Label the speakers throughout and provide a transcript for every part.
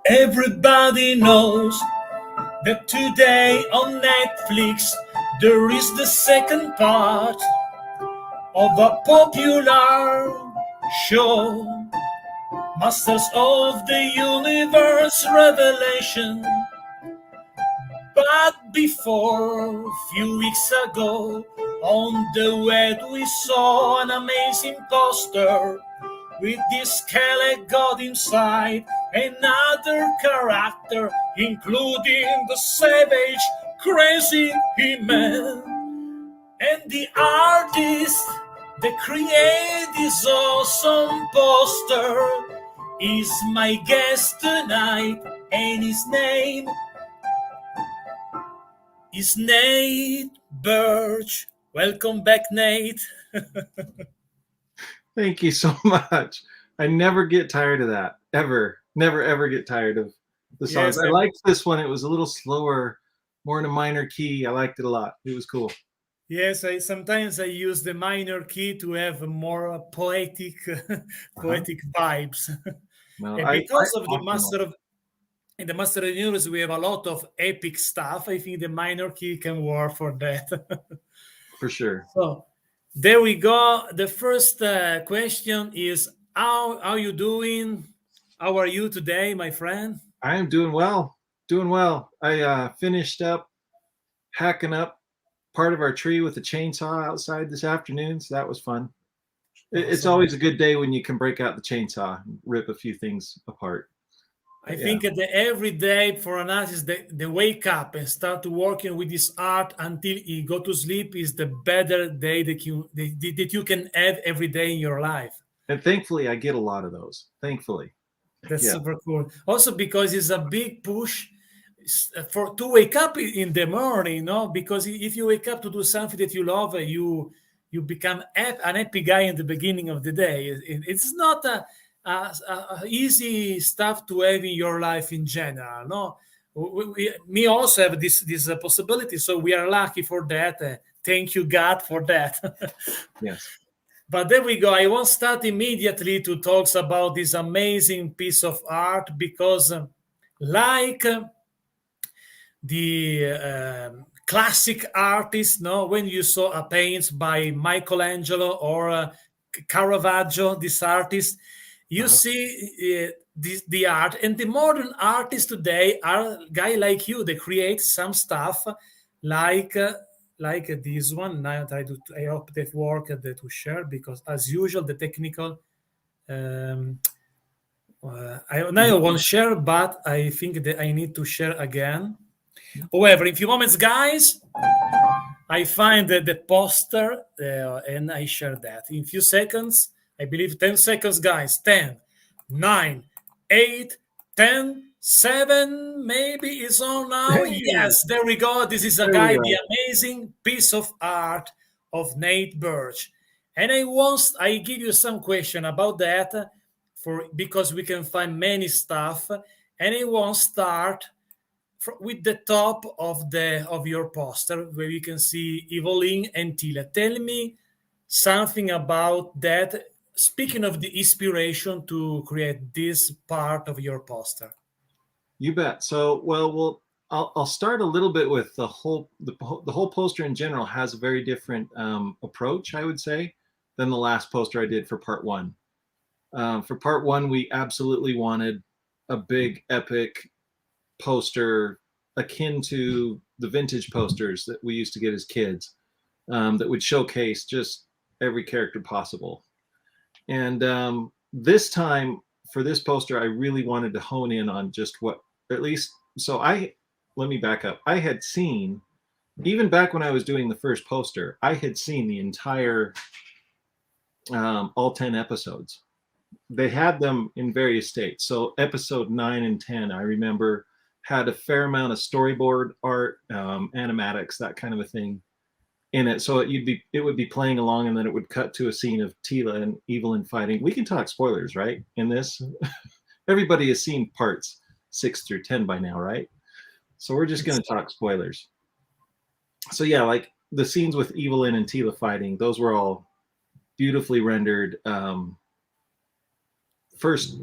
Speaker 1: Everybody knows that today on Netflix there is the second part of a popular show, Masters of the Universe Revelation. But before, a few weeks ago, on the web we saw an amazing poster with this skeleton god inside, another character, including the savage, crazy He-Man. And the artist that created this awesome poster is my guest tonight, and his name is Nate Baertsch. Welcome back, Nate.
Speaker 2: Thank you so much. I never get tired of that. Ever. Never, ever get tired of the songs.
Speaker 1: Yes,
Speaker 2: I liked this one. It was a little slower, more in a minor key. I liked it a lot. It was cool.
Speaker 1: Yes, sometimes I use the minor key to have more poetic, poetic vibes.
Speaker 2: Well,
Speaker 1: And
Speaker 2: I
Speaker 1: because of
Speaker 2: often
Speaker 1: in the Master of the Universe, we have a lot of epic stuff. I think the minor key can work for that.
Speaker 2: for sure.
Speaker 1: So there we go. The first question is, how you doing? How are you today, my friend?
Speaker 2: I am doing well. Doing well. I finished up hacking up part of our tree with a chainsaw outside this afternoon, so that was fun. It's
Speaker 1: Awesome.
Speaker 2: always a good day when you can break out the chainsaw and rip a few things apart.
Speaker 1: I
Speaker 2: Yeah.
Speaker 1: think that every day for an artist, the wake up and start working with this art until you go to sleep is the better day that you can have every day in your life.
Speaker 2: And thankfully, I get a lot of those. Thankfully.
Speaker 1: That's
Speaker 2: Yeah.
Speaker 1: super cool. Also because it's a big push for to wake up in the morning, no? Because if you wake up to do something that you love, you become an happy guy in the beginning of the day. It's not a easy stuff to have in your life in general, no? Me also have this possibility, so we are lucky for that. Thank you, God, for that.
Speaker 2: Yes.
Speaker 1: But there we go. I won't start immediately to talk about this amazing piece of art because, like the classic artists, no, when you saw a paint by Michelangelo or Caravaggio, this artist, you see the art, and the modern artists today are guy like you. They create some stuff like this one. Now I hope that worked to share because as usual the technical. Um, I won't share, but I think that I need to share again. However, in a few moments, guys, I find the poster and I share that. In a few seconds, I believe 10 seconds, guys. 10, 9, 8, 10, 7, maybe it's on now.
Speaker 2: Hey,
Speaker 1: Yes, there we go. This is a
Speaker 2: there we
Speaker 1: guy,
Speaker 2: go.
Speaker 1: the amazing piece of art of Nate Baertsch. And I give you some question about that because we can find many stuff. And I won't start with the top of your poster where you can see Evelyn and Tila. Tell me something about that. Speaking of the inspiration to create this part of your poster.
Speaker 2: You bet. So, well, I'll start a little bit with the whole poster in general has a very different approach, I would say, than the last poster I did for part one. For part one, we absolutely wanted a big epic poster akin to the vintage posters that we used to get as kids, that would showcase just every character possible. And this time for this poster, I really wanted to hone in on just what, at least, let me back up. I had seen, even back when I was doing the first poster, I had seen the entire, all 10 episodes. They had them in various states. So episode 9 and 10, I remember, had a fair amount of storyboard art, animatics, that kind of a thing in it. So it would be playing along, and then it would cut to a scene of Tila and Evelyn fighting. We can talk spoilers, right? In this, everybody has seen parts 6 through 10 by now, right? So we're just going to talk spoilers. So yeah, like the scenes with Evelyn and Tila fighting, those were all beautifully rendered. First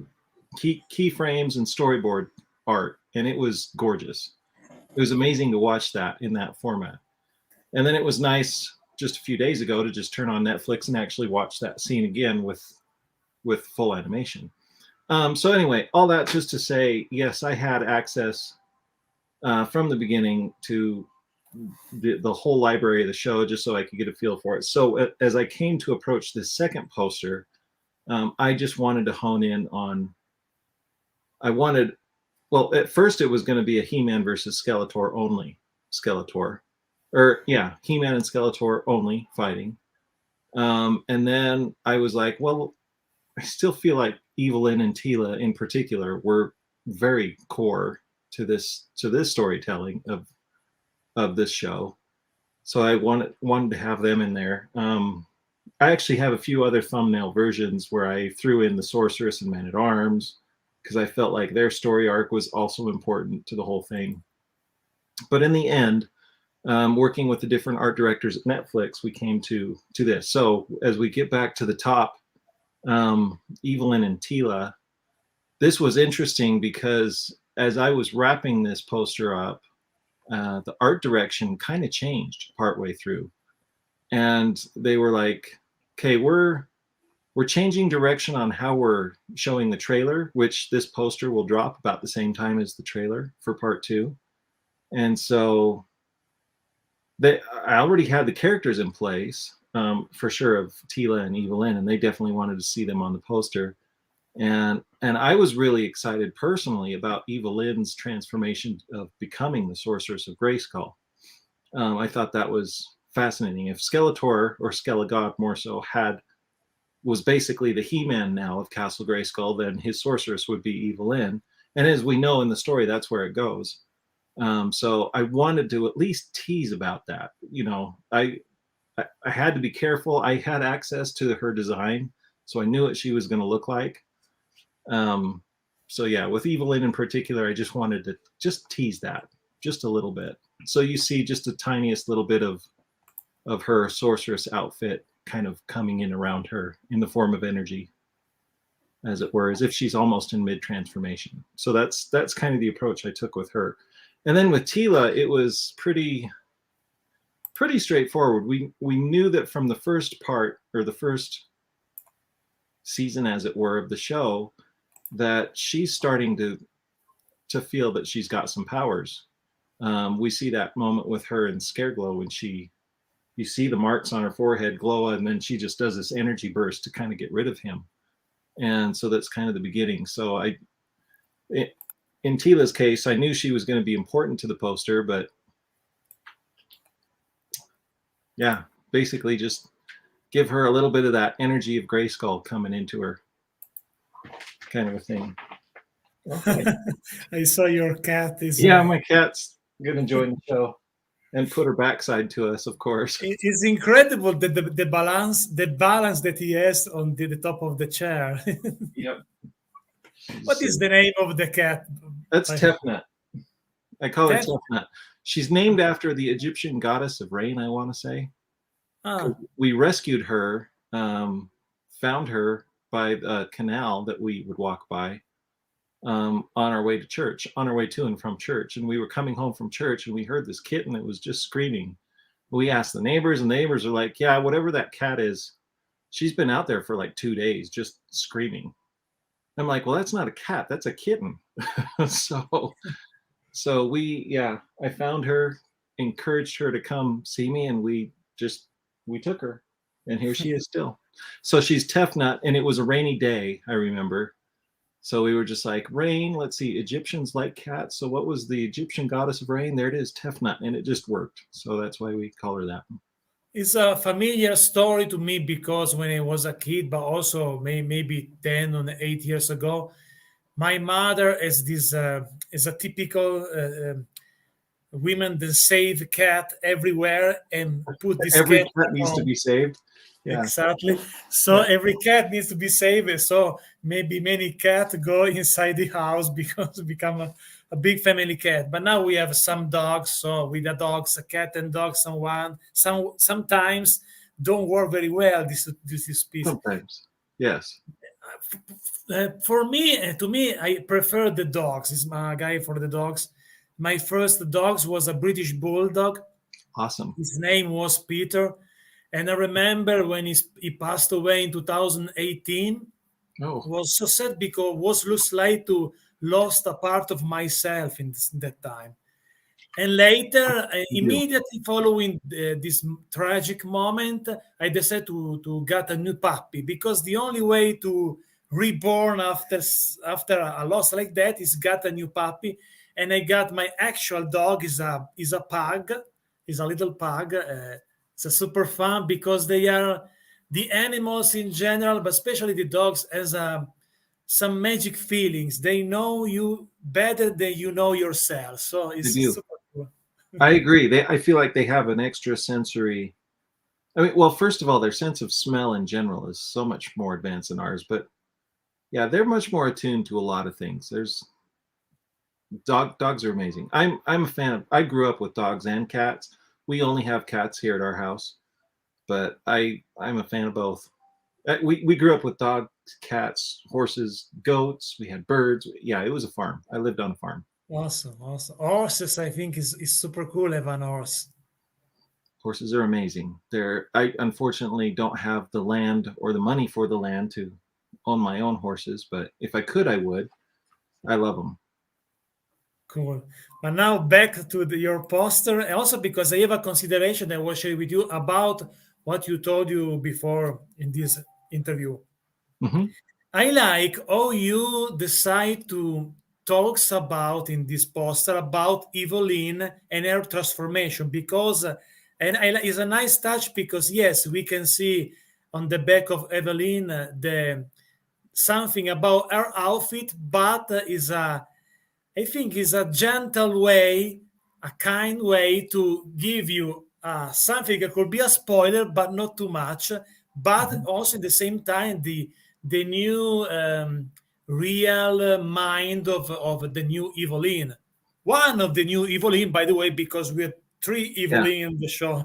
Speaker 2: keyframes and storyboard art, and it was gorgeous. It was amazing to watch that in that format. And then it was nice just a few days ago to just turn on Netflix and actually watch that scene again with full animation. So anyway, all that just to say, yes, I had access from the beginning to the whole library of the show just so I could get a feel for it. So as I came to approach this second poster, I just wanted to hone in on, well, at first it was going to be a He-Man versus Skeletor only. Skeletor. He-Man and Skeletor only fighting. And then I was like, well, I still feel like Evelyn and Teela in particular were very core to this storytelling of this show. So I wanted to have them in there. I actually have a few other thumbnail versions where I threw in the Sorceress and Man-at-Arms because I felt like their story arc was also important to the whole thing. But in the end, working with the different art directors at Netflix, we came to this. So as we get back to the top, Evelyn and Teela, this was interesting because as I was wrapping this poster up, the art direction kind of changed partway through. And they were like, okay, we're changing direction on how we're showing the trailer, which this poster will drop about the same time as the trailer for part 2. And so I already had the characters in place, for sure, of Teela and Evelyn, and they definitely wanted to see them on the poster. And I was really excited personally about Evelyn's transformation of becoming the Sorceress of Grayskull. I thought that was fascinating. If Skeletor, or Skelegod more so, was basically the He-Man now of Castle Grayskull, then his sorceress would be Evelyn. And as we know in the story, that's where it goes. So I wanted to at least tease about that. I had to be careful. I had access to her design, so I knew what she was going to look like. So yeah, with Evelyn in particular, I just wanted to just tease that just a little bit. So you see just the tiniest little bit of her sorceress outfit kind of coming in around her in the form of energy, as it were, as if she's almost in mid-transformation. So that's kind of the approach I took with her. And then with Teela, it was pretty straightforward. We knew that from the first part, or the first season, as it were, of the show, that she's starting to feel that she's got some powers. We see that moment with her in Scareglow when you see the marks on her forehead glow, and then she just does this energy burst to kind of get rid of him. And so that's kind of the beginning. So in Teela's case, I knew she was going to be important to the poster, but yeah, basically just give her a little bit of that energy of Grayskull coming into her, kind of a thing. Okay.
Speaker 1: I saw your cat is.
Speaker 2: Yeah, my cat's going to join the show and put her backside to us, of course.
Speaker 1: It's incredible the balance that he has on the top of the chair.
Speaker 2: Yep.
Speaker 1: What is the name of the cat?
Speaker 2: That's Tefnut. I call her Tefnut. She's named after the Egyptian goddess of rain, I want to say. We rescued her, found her by a canal that we would walk by on our way to church, on our way to and from church. And we were coming home from church, and we heard this kitten that was just screaming. We asked the neighbors, and the neighbors are like, yeah, whatever that cat is, she's been out there for like 2 days just screaming. I'm like, well, that's not a cat, that's a kitten. So I found her, encouraged her to come see me, and we took her, and here she is still. So she's Tefnut, and it was a rainy day, I remember. So we were just like, rain, let's see, Egyptians like cats. So what was the Egyptian goddess of rain? There it is, Tefnut, and it just worked. So that's why we call her that.
Speaker 1: It's a familiar story to me because when I was a kid, but also maybe 10 or 8 years ago, my mother is a typical women that save cat everywhere and put this
Speaker 2: every
Speaker 1: cat
Speaker 2: needs to be saved. Yeah.
Speaker 1: Exactly. So every cat needs to be saved. So maybe many cats go inside the house because it become a big family cat. But now we have some dogs. So with the dogs, a cat and dog, sometimes don't work very well. This species.
Speaker 2: Sometimes, yes.
Speaker 1: For me, to me, I prefer the dogs. Is my guy for the dogs. My first dogs was a British bulldog.
Speaker 2: Awesome.
Speaker 1: His name was Peter, and I remember when he passed away in 2018.
Speaker 2: Oh,
Speaker 1: Was so sad because was looks like to lost a part of myself in that time. And later,
Speaker 2: you do.
Speaker 1: immediately following this tragic moment, I decided to get a new puppy because the only way to reborn after a loss like that is get a new puppy. And I got my actual dog is a pug, is a little pug. It's a super fun because they are the animals in general, but especially the dogs, has some magic feelings. They know you better than you know yourself. So
Speaker 2: They
Speaker 1: it's
Speaker 2: do.
Speaker 1: super cool.
Speaker 2: I agree. I feel like they have an extra sensory. I mean, well, first of all, their sense of smell in general is so much more advanced than ours. But yeah, they're much more attuned to a lot of things. There's dogs are amazing. I'm a fan of. I grew up with dogs and cats. We only have cats here at our house, but I'm a fan of both. We grew up with dogs, cats, horses, goats. We had birds. Yeah, it was a farm. I lived on a farm.
Speaker 1: Awesome, awesome. Horses, I think, is super cool. Have an horse.
Speaker 2: Horses are amazing. I unfortunately don't have the land or the money for the land to own my own horses, but if I could, I would. I love them.
Speaker 1: Cool. But now back to your poster, and also because I have a consideration that I will share with you about what you told you before in this interview.
Speaker 2: Hmm.
Speaker 1: I like how you decide to talks about in this poster about Evelyn and her transformation because it's a nice touch because yes, we can see on the back of Evelyn the something about her outfit, but is a I think is a gentle way, a kind way to give you something that could be a spoiler, but not too much. But
Speaker 2: Hmm.
Speaker 1: also at the same time, the new real mind of the new Evelyn. One of the new Evelyn, by the way, because we had three
Speaker 2: Yeah.
Speaker 1: Evelyn in the show,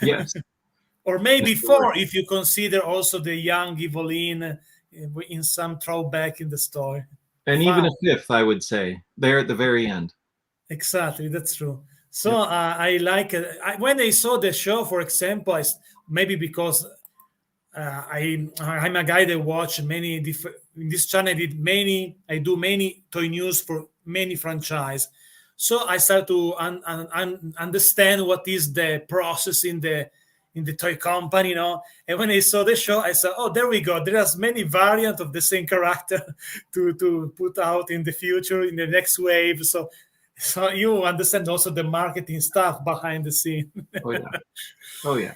Speaker 2: Yes.
Speaker 1: or
Speaker 2: Yes,
Speaker 1: maybe
Speaker 2: they were.
Speaker 1: four if you consider also the young Evelyn in some throwback in the story.
Speaker 2: And even
Speaker 1: Five.
Speaker 2: a fifth, I would say, there at the very end.
Speaker 1: Exactly, that's true. So
Speaker 2: Yep.
Speaker 1: I like it. When I saw the show, for example, maybe because I'm a guy that watch many different. In this channel, I do many toy news for many franchise. So I start to understand what is the process in the toy company, you know. And when I saw the show, I said, "Oh, there we go. There's many variants of the same character to put out in the future in the next wave." So you understand also the marketing stuff behind the scene.
Speaker 2: Oh yeah. Oh yeah.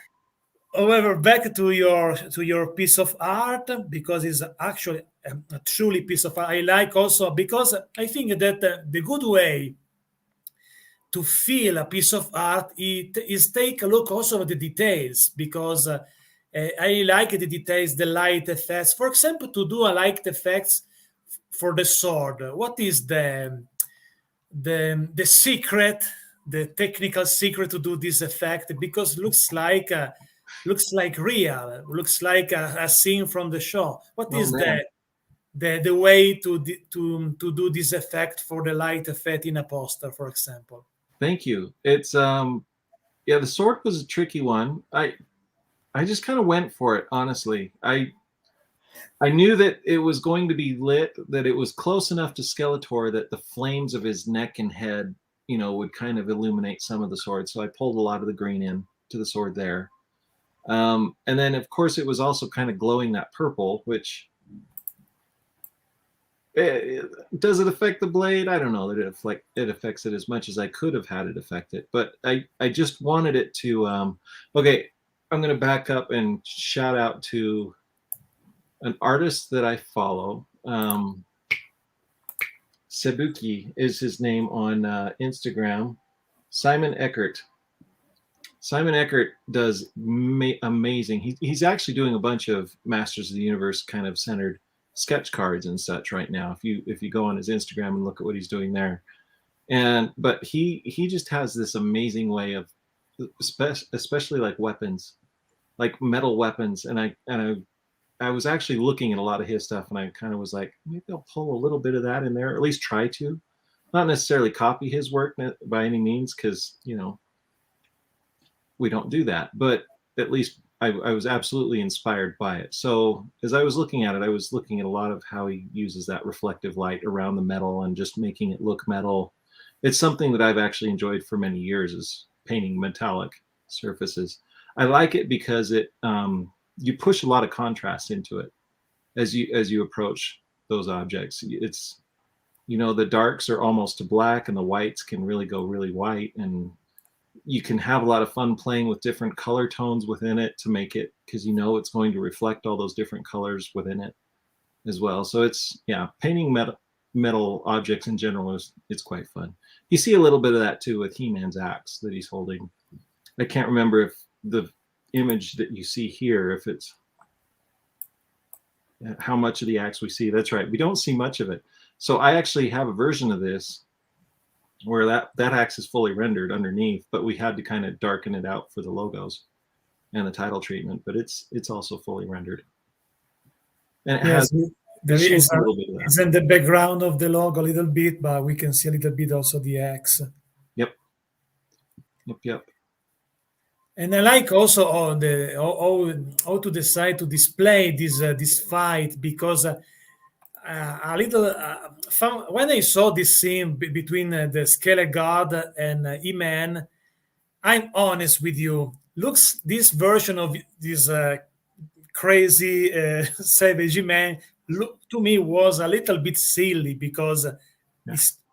Speaker 1: However, back to your piece of art because it's actually a truly piece of art. I like also because I think that the good way to feel a piece of art it is take a look also at the details because I like the details, the light effects. For example, to do a light effects for the sword, what is the secret, the technical secret to do this effect? Because looks like real, looks like a scene from the show. What
Speaker 2: Oh
Speaker 1: is
Speaker 2: man.
Speaker 1: the way to do this effect for the light effect in a poster, for example?
Speaker 2: Thank you. It's yeah, the sword was a tricky one. I just kind of went for it, honestly. I knew that it was going to be lit, that it was close enough to Skeletor that the flames of his neck and head, would kind of illuminate some of the sword. So I pulled a lot of the green in to the sword there. And then, of course, it was also kind of glowing that purple, which does it affect the blade? I don't know that it affects it as much as I could have had it affect it. But I just wanted it to. Okay, I'm going to back up and shout out to an artist that I follow. Sebuki is his name on Instagram. Simon Eckert. Simon Eckert does amazing. He's actually doing a bunch of Masters of the Universe kind of centered sketch cards and such right now. If you go on his Instagram and look at what he's doing there, but he just has this amazing way of, especially like weapons, like metal weapons, and I was actually looking at a lot of his stuff, and I kind of was like, maybe I'll pull a little bit of that in there, or at least try to. Not necessarily copy his work by any means, because we don't do that. But at least I was absolutely inspired by it. So as I was looking at it, I was looking at a lot of how he uses that reflective light around the metal and just making it look metal. It's something that I've actually enjoyed for many years, is painting metallic surfaces. I like it because you push a lot of contrast into it as you approach those objects. It's the darks are almost to black, and the whites can really go really white, and you can have a lot of fun playing with different color tones within it to make it, because it's going to reflect all those different colors within it as well. So painting metal objects in general it's quite fun. You see a little bit of that too with He-Man's axe that he's holding. I can't remember if the image that you see here, if it's how much of the axe we see. That's right, we don't see much of it. So I actually have a version of this where that axe is fully rendered underneath, but we had to kind of darken it out for the logos and the title treatment, but it's also fully rendered. And it
Speaker 1: Yes, there is
Speaker 2: a little bit of that.
Speaker 1: it's in the background of the logo a little bit, but we can see a little bit also the X.
Speaker 2: Yep.
Speaker 1: And I like also how to decide to display this fight, because a little when I saw this scene between the Skele God and E-Man, I'm honest with you. Looks this version of this crazy savage man to me was a little bit silly, because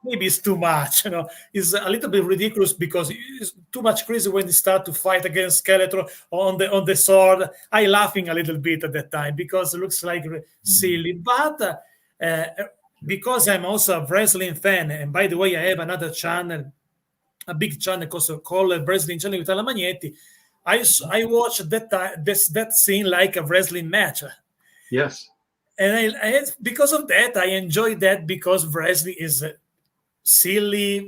Speaker 1: maybe it's too much. It's a little bit ridiculous, because it's too much crazy when they start to fight against Skeletor on the sword. I laughing a little bit at that time, because it looks like silly, but because I'm also a wrestling fan, and by the way, I have another channel, a big channel called Wrestling Channel with Ala Magnetti. I watched that scene like a wrestling match.
Speaker 2: Yes.
Speaker 1: And because of that, I enjoy that, because wrestling is silly.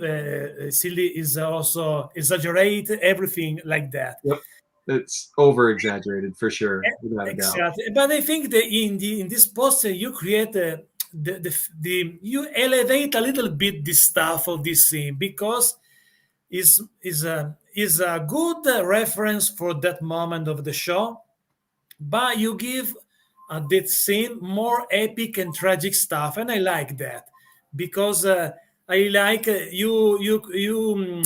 Speaker 1: Silly is also exaggerated, everything like that.
Speaker 2: Yep. It's over exaggerated for sure, without a doubt.
Speaker 1: Exactly. But I think that in this poster you create you elevate a little bit the stuff of this scene, because is a good reference for that moment of the show, but you give that scene more epic and tragic stuff, and I like that, because I like give you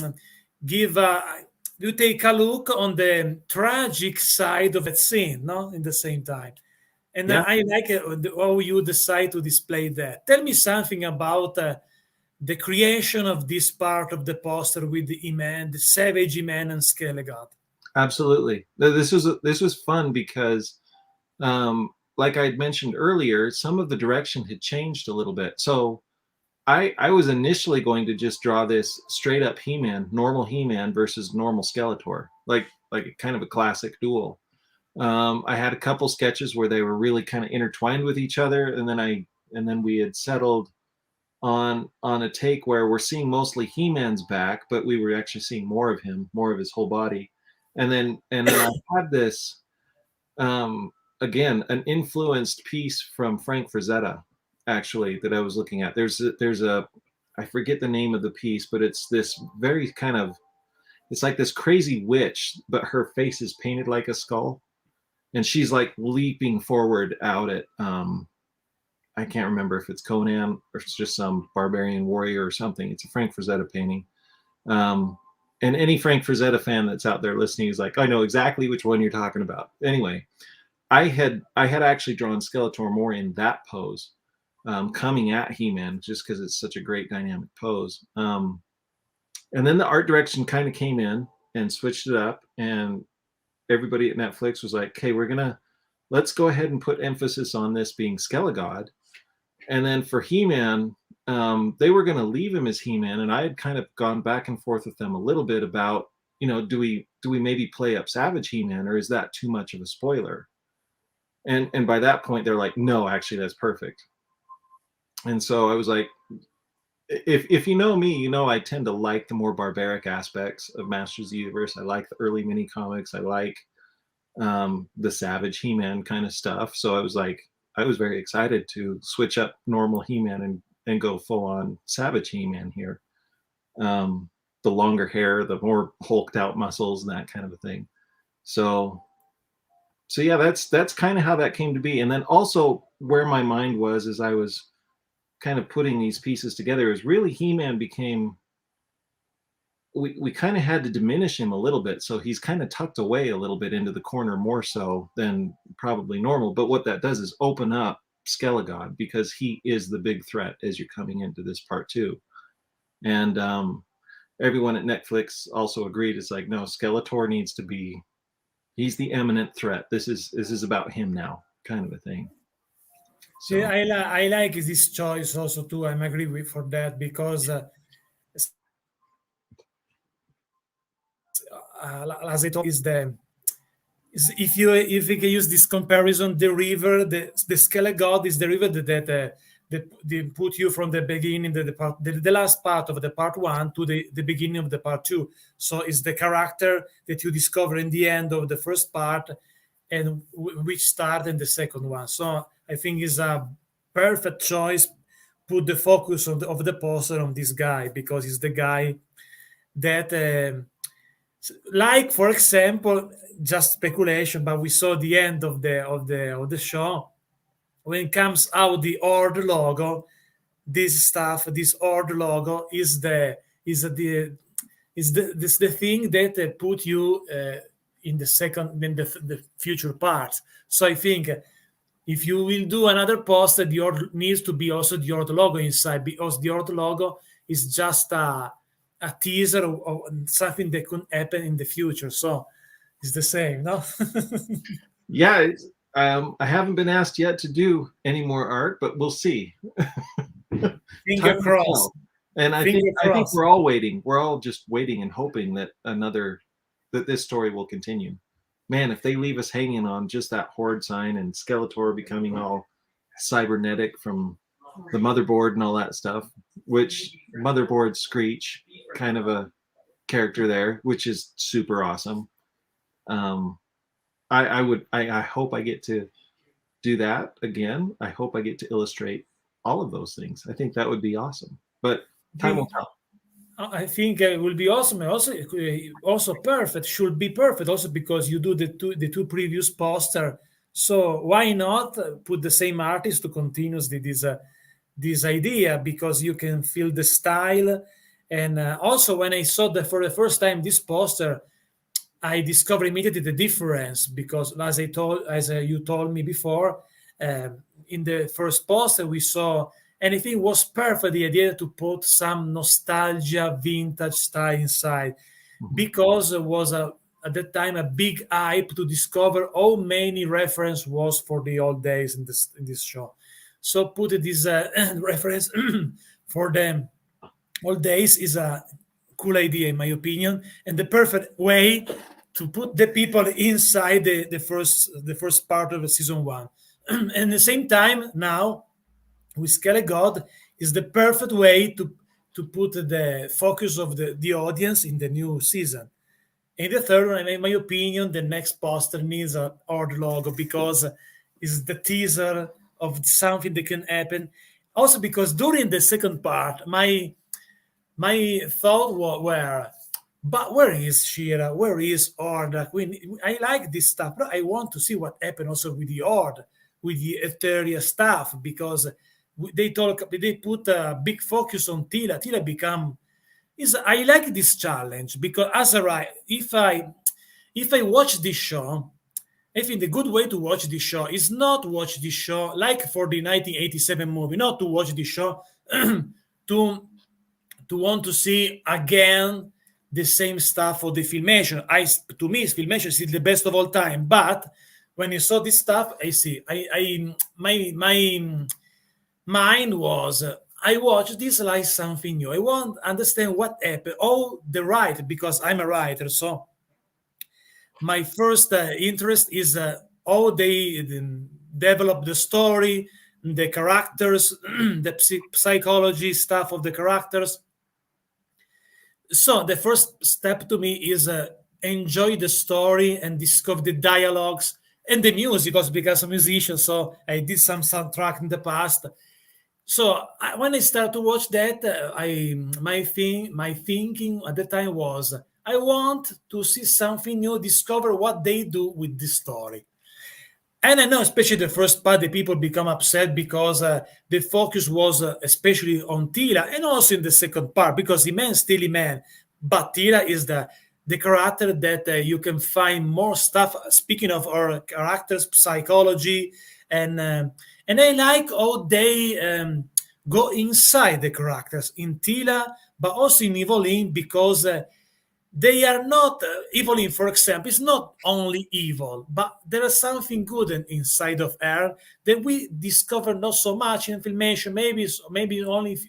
Speaker 1: take a look on the tragic side of that scene, no, in the same time. And I like how you decide to display that. Tell me something about the creation of this part of the poster with the E-Man, the savage E-Man and Skele God.
Speaker 2: Absolutely. This was fun because, like I had mentioned earlier, some of the direction had changed a little bit. So I was initially going to just draw this straight up He-Man, normal He-Man versus normal Skeletor, like kind of a classic duel. I had a couple sketches where they were really kind of intertwined with each other, and then we had settled on a take where we're seeing mostly He-Man's back, but we were actually seeing more of him, more of his whole body. And then I had this again, an influenced piece from Frank Frazetta, actually, that I was looking at. There's a I forget the name of the piece, but it's this very kind of, it's like this crazy witch, but her face is painted like a skull, and she's like leaping forward out at I can't remember if it's Conan or it's just some barbarian warrior or something. It's a Frank Frazetta painting. And any Frank Frazetta fan that's out there listening is like, I know exactly which one you're talking about. Anyway, I had actually drawn Skeletor more in that pose, coming at He-Man, just because it's such a great dynamic pose. And then the art direction kind of came in and switched it up, and everybody at Netflix was like, "Okay, let's go ahead and put emphasis on this being Skelegod." And then for He-Man, they were going to leave him as He-Man, and I had kind of gone back and forth with them a little bit about, do we maybe play up Savage He-Man, or is that too much of a spoiler? And by that point, they're like, no, actually, that's perfect. And so I was like, if you know me, I tend to like the more barbaric aspects of Masters of the Universe. I like the early mini comics. I like the Savage He-Man kind of stuff. So I was very excited to switch up normal He-Man and go full on Savage He-Man here. The longer hair, the more hulked out muscles, and that kind of a thing. So yeah, that's kind of how that came to be. And then also where my mind was as I was kind of putting these pieces together is really He-Man became, we kind of had to diminish him a little bit. So he's kind of tucked away a little bit into the corner more so than probably normal. But what that does is open up Skelegod, because he is the big threat as you're coming into this part 2. And everyone at Netflix also agreed. It's like, no, Skeletor needs to be, he's the eminent threat. This is about him now, kind of a thing. So
Speaker 1: Yeah, I like this choice also too. I'm agree with for that because as I told, is the is if we can use this comparison, the river, the Skele God is the river that put you from the beginning, the last part of the part 1 to the beginning of the part 2. So it's the character that you discover in the end of the first part, and which start in the second one. So I think is a perfect choice. Put the focus of the poster on this guy because he's the guy that. Like for example, just speculation, but we saw the end of the show when it comes out the Horde logo. This stuff, this Horde logo is the thing that put you in the future parts. So I think if you will do another post, the Horde needs to be also the Horde logo inside, because the Horde logo is just a teaser of something that could happen in the future. So it's the same, no?
Speaker 2: yeah, I haven't been asked yet to do any more art, but we'll see.
Speaker 1: Finger crossed.
Speaker 2: And I think we're all waiting. We're all just waiting and hoping that this story will continue. Man, if they leave us hanging on just that Horde sign and Skeletor becoming all cybernetic from the motherboard and all that stuff, which motherboard Screech, kind of a character there, which is super awesome. I hope I get to do that again. I hope I get to illustrate all of those things. I think that would be awesome. But time will tell.
Speaker 1: I think it will be awesome. Also perfect. Should be perfect. Also because you do the two previous poster. So why not put the same artist to continue this idea? Because you can feel the style. And also when I saw for the first time this poster, I discovered immediately the difference because, as you told me before, in the first poster we saw, and I think it was perfect, the idea to put some nostalgia, vintage style inside, because it was at that time a big hype to discover how many reference was for the old days in this show. So put this reference for them old days is a cool idea in my opinion, and the perfect way to put the people inside the first part of the season 1. And at the same time now with Skele God is the perfect way to put the focus of the audience in the new season. In the third one, in my opinion, the next poster needs a Horde logo because it's the teaser of something that can happen. Also because during the second part, my thought were, but where is Shira? Where is Horde? I like this stuff, but I want to see what happened also with the Horde, with the Etheria stuff, because they put a big focus on Tila. Tila become is I like this challenge because if I watch this show, I think the good way to watch this show is not watch this show like for the 1987 movie, not to watch this show to want to see again the same stuff for the Filmation. To me, Filmation is the best of all time. But when you saw this stuff, I see. My mind was I watched this like something new. I want to understand what happened. Oh, the writer, because I'm a writer, so my first interest is how they develop the story, the characters, the psychology stuff of the characters. So the first step to me is enjoy the story and discover the dialogues and the music also because I'm a musician. So I did some soundtrack in the past. So when I started to watch that, my thinking at the time was I want to see something new, discover what they do with this story. And I know, especially the first part, the people become upset because the focus was especially on Tila, and also in the second part because Iman still Iman, but Tila is the character that you can find more stuff. Speaking of our characters, psychology, and um, and I like how they go inside the characters in Tila, but also in Evelyn because. They are not Evelyn, for example, is not only evil, but there is something good inside of her that we discover not so much in Filmation. Maybe only if,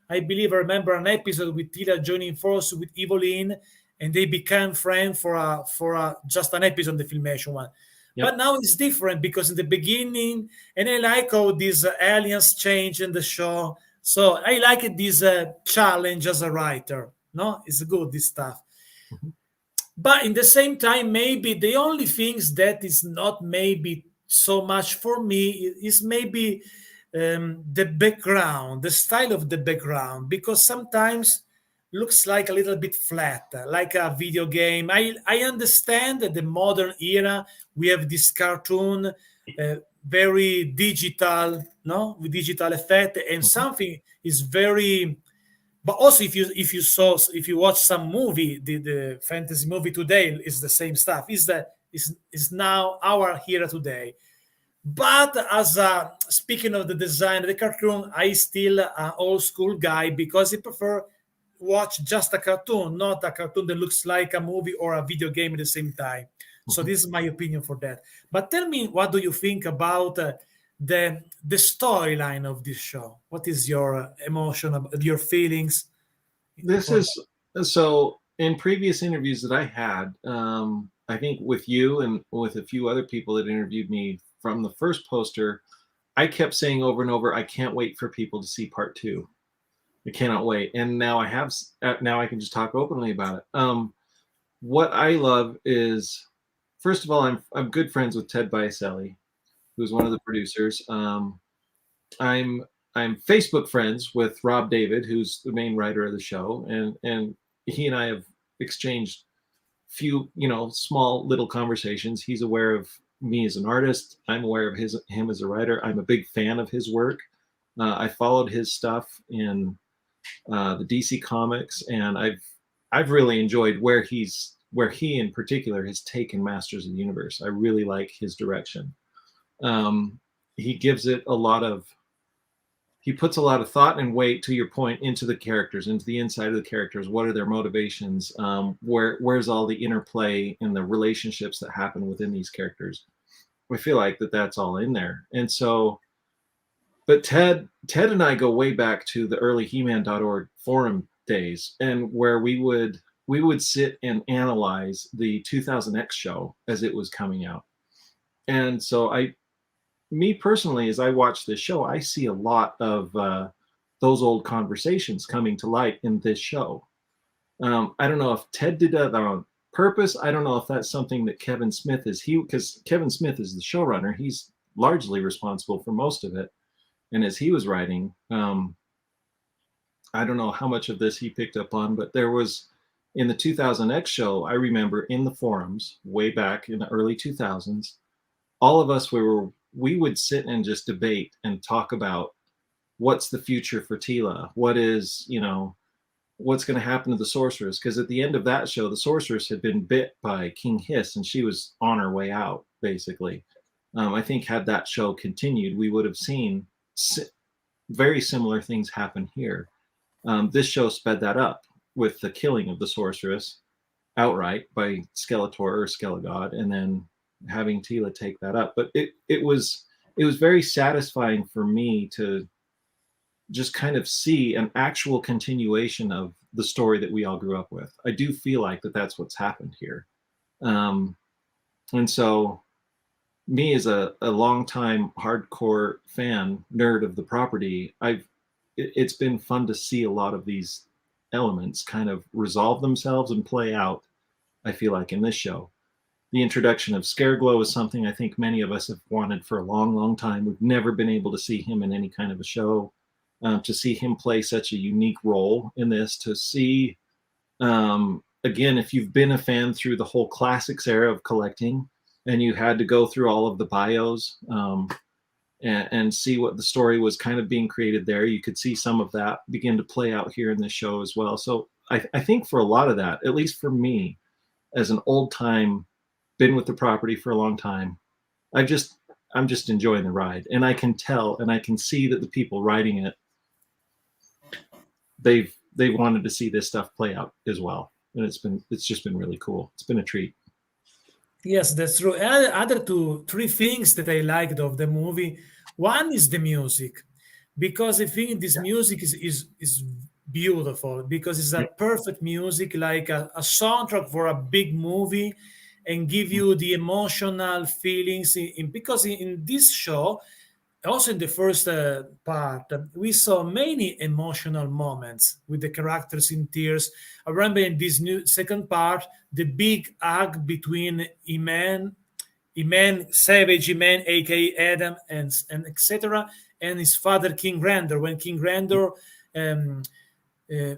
Speaker 1: I believe I remember an episode with Tila joining forces with Evelyn, and they became friends for just an episode, the Filmation one.
Speaker 2: Yep.
Speaker 1: But now it's different because in the beginning, and I like how these aliens change in the show. So I like this challenge as a writer. No, it's good this stuff.
Speaker 2: Mhm.
Speaker 1: But in the same time, maybe the only things that is not maybe so much for me is maybe the background, the style of the background, because sometimes looks like a little bit flat, like a video game. I understand that the modern era we have this cartoon, very digital, no, with digital effect, and
Speaker 2: Mhm.
Speaker 1: something is very, but also if you watch some movie, the fantasy movie today is the same stuff, is now our hero today. But as speaking of the design of the cartoon, I still an old school guy because I prefer watch just a cartoon, not a cartoon that looks like a movie or a video game at the same time. So
Speaker 2: Mhm.
Speaker 1: this is my opinion for that. But tell me, what do you think about the storyline of this show? What is your emotion, your feelings
Speaker 2: This
Speaker 1: for
Speaker 2: is
Speaker 1: that?
Speaker 2: so. In previous interviews that I had, I think with you and with a few other people that interviewed me from the first poster, I kept saying over and over, "I can't wait for people to see part two. I cannot wait." And now I have. Now I can just talk openly about it. What I love is, first of all, I'm good friends with Ted Biaselli, who's one of the producers. I'm I'm Facebook friends with Rob David, who's the main writer of the show, and he and I have exchanged few, small little conversations. He's aware of me as an artist. I'm aware of him as a writer. I'm a big fan of his work. I followed his stuff in the DC comics, and I've really enjoyed where he in particular has taken Masters of the Universe. I really like his direction. Um, he gives it a lot of he puts a lot of thought and weight, to your point, into the characters, into the inside of the characters. What are their motivations? Where's all the interplay and the relationships that happen within these characters? I feel like that's all in there. And so, but Ted and I go way back to the early He-Man.org forum days, and where we would sit and analyze the 2000X show as it was coming out. And so me personally, as I watch this show, I see a lot of those old conversations coming to light in this show. I don't know if Ted did that on purpose. I don't know if that's something that Kevin Smith because Kevin Smith is the showrunner. He's largely responsible for most of it. And as he was writing, I don't know how much of this he picked up on, but there was in the 2000X show, I remember in the forums way back in the early 2000s, all of us we would sit and just debate and talk about what's the future for Tila, what's going to happen to the sorceress, because at the end of that show the sorceress had been bit by King Hiss and she was on her way out basically. I think had that show continued, we would have seen very similar things happen here. This show sped that up with the killing of the sorceress outright by Skeletor or Skelegod, and then having Tila take that up. But it was very satisfying for me to just kind of see an actual continuation of the story that we all grew up with. I do feel like that's what's happened here. Um, and so me as a longtime hardcore fan, nerd of the property, it's been fun to see a lot of these elements kind of resolve themselves and play out I feel like, in this show. The introduction of Scareglow is something I think many of us have wanted for a long, long time. We've never been able to see him in any kind of a show. To see him play such a unique role in this, to see, again, if you've been a fan through the whole classics era of collecting and you had to go through all of the bios, and see what the story was kind of being created there, you could see some of that begin to play out here in this show as well. So I think for a lot of that, at least for me, as an old time, been with the property for a long time, I'm just enjoying the ride. And I can tell and I can see that the people writing it, they've wanted to see this stuff play out as well. And it's just been really cool. It's been a treat.
Speaker 1: Yes, that's true. Other three things that I liked of the movie. One is the music, because I think this music is beautiful, because it's a perfect music, like a soundtrack for a big movie, and give you the emotional feelings. Because in this show, also in the first part, we saw many emotional moments with the characters in tears. I remember in this new second part, the big hug between Savage Iman, aka Adam, and etc., and his father King Randor. When King Randor uh,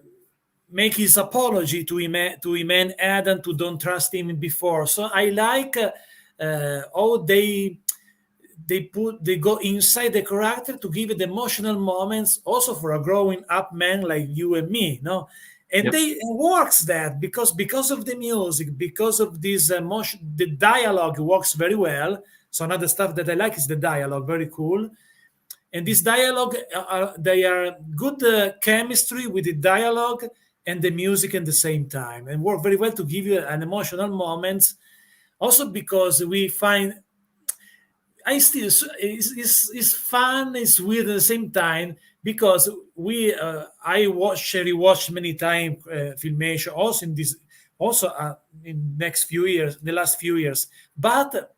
Speaker 1: make his apology to Iman Adam to don't trust him before. So I like how they go inside the character to give it emotional moments also for a growing up man like you and me, no? And
Speaker 2: Yep.
Speaker 1: they works that because of the music, because of this emotion, the dialogue works very well. So another stuff that I like is the dialogue, very cool. And this dialogue, they are good chemistry with the dialogue and the music at the same time, and work very well to give you an emotional moments. Also because we find I still it's fun, it's weird at the same time, because I rewatch many times Filmation also in this also in next few years, the last few years, but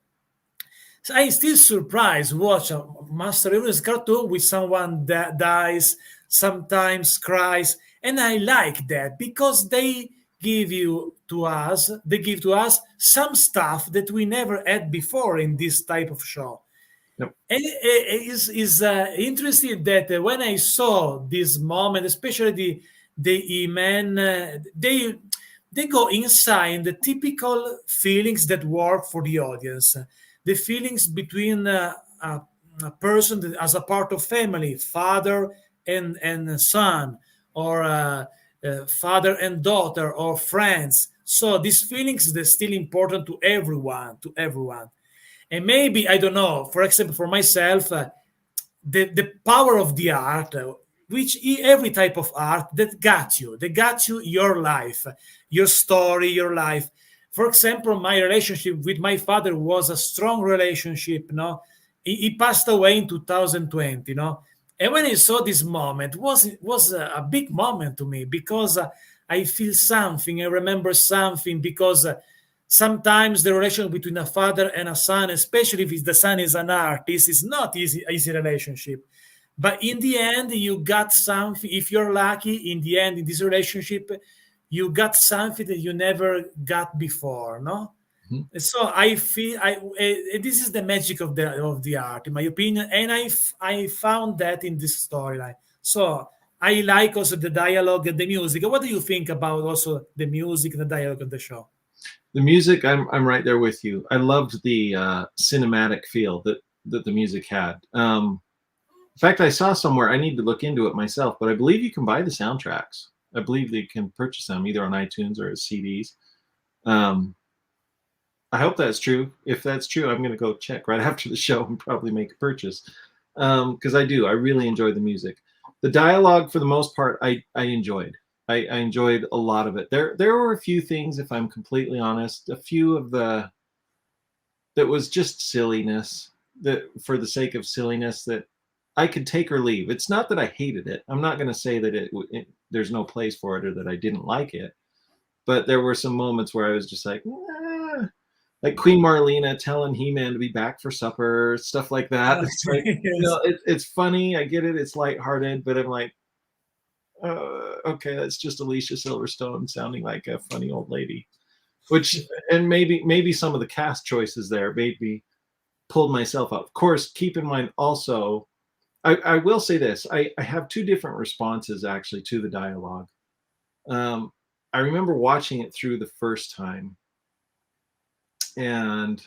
Speaker 1: I still surprised watch a Master Universe cartoon with someone that dies, sometimes cries, and I like that because they give to us some stuff that we never had before in this type of show.
Speaker 2: Yep.
Speaker 1: And it is interesting that when I saw this moment, especially the man, they go inside the typical feelings that work for the audience, the feelings between a person that, as a part of family, father and son, or father and daughter, or friends. So these feelings they're still important to everyone, and maybe I don't know. For example, for myself, the power of the art, which every type of art that got you your life, your story, your life. For example, my relationship with my father was a strong relationship. No, he passed away in 2020. No, and when I saw this moment, was a big moment to me, because I feel something. I remember something, because. Sometimes the relation between a father and a son, especially if the son is an artist, is not easy relationship. But in the end, you got something. If you're lucky, in the end, in this relationship, you got something that you never got before. No, so I feel this is the magic of the art, in my opinion, and I found that in this storyline. So I like also the dialogue and the music. What do you think about also the music and the dialogue of the show?
Speaker 2: The music, I'm right there with you. I loved the cinematic feel that the music had. In fact, I saw somewhere, I need to look into it myself, but I believe you can buy the soundtracks. I believe they can purchase them either on iTunes or as CDs. I hope that's true. If that's true, I'm going to go check right after the show and probably make a purchase, because I really enjoy the music. The dialogue, for the most part, I enjoyed. I enjoyed a lot of it. There were a few things, if I'm completely honest, a few of that was just silliness, that for the sake of silliness, that I could take or leave. It's not that I hated it. I'm not going to say that there's no place for it or that I didn't like it, but there were some moments where I was just like, like Queen Marlena telling He-Man to be back for supper, stuff like that. It's like, it's funny. I get it. It's lighthearted, but I'm like, okay, that's just Alicia Silverstone sounding like a funny old lady. which, and maybe some of the cast choices there maybe pulled myself up. Of course, keep in mind also, I will say this, I have two different responses actually to the dialogue. I remember watching it through the first time, and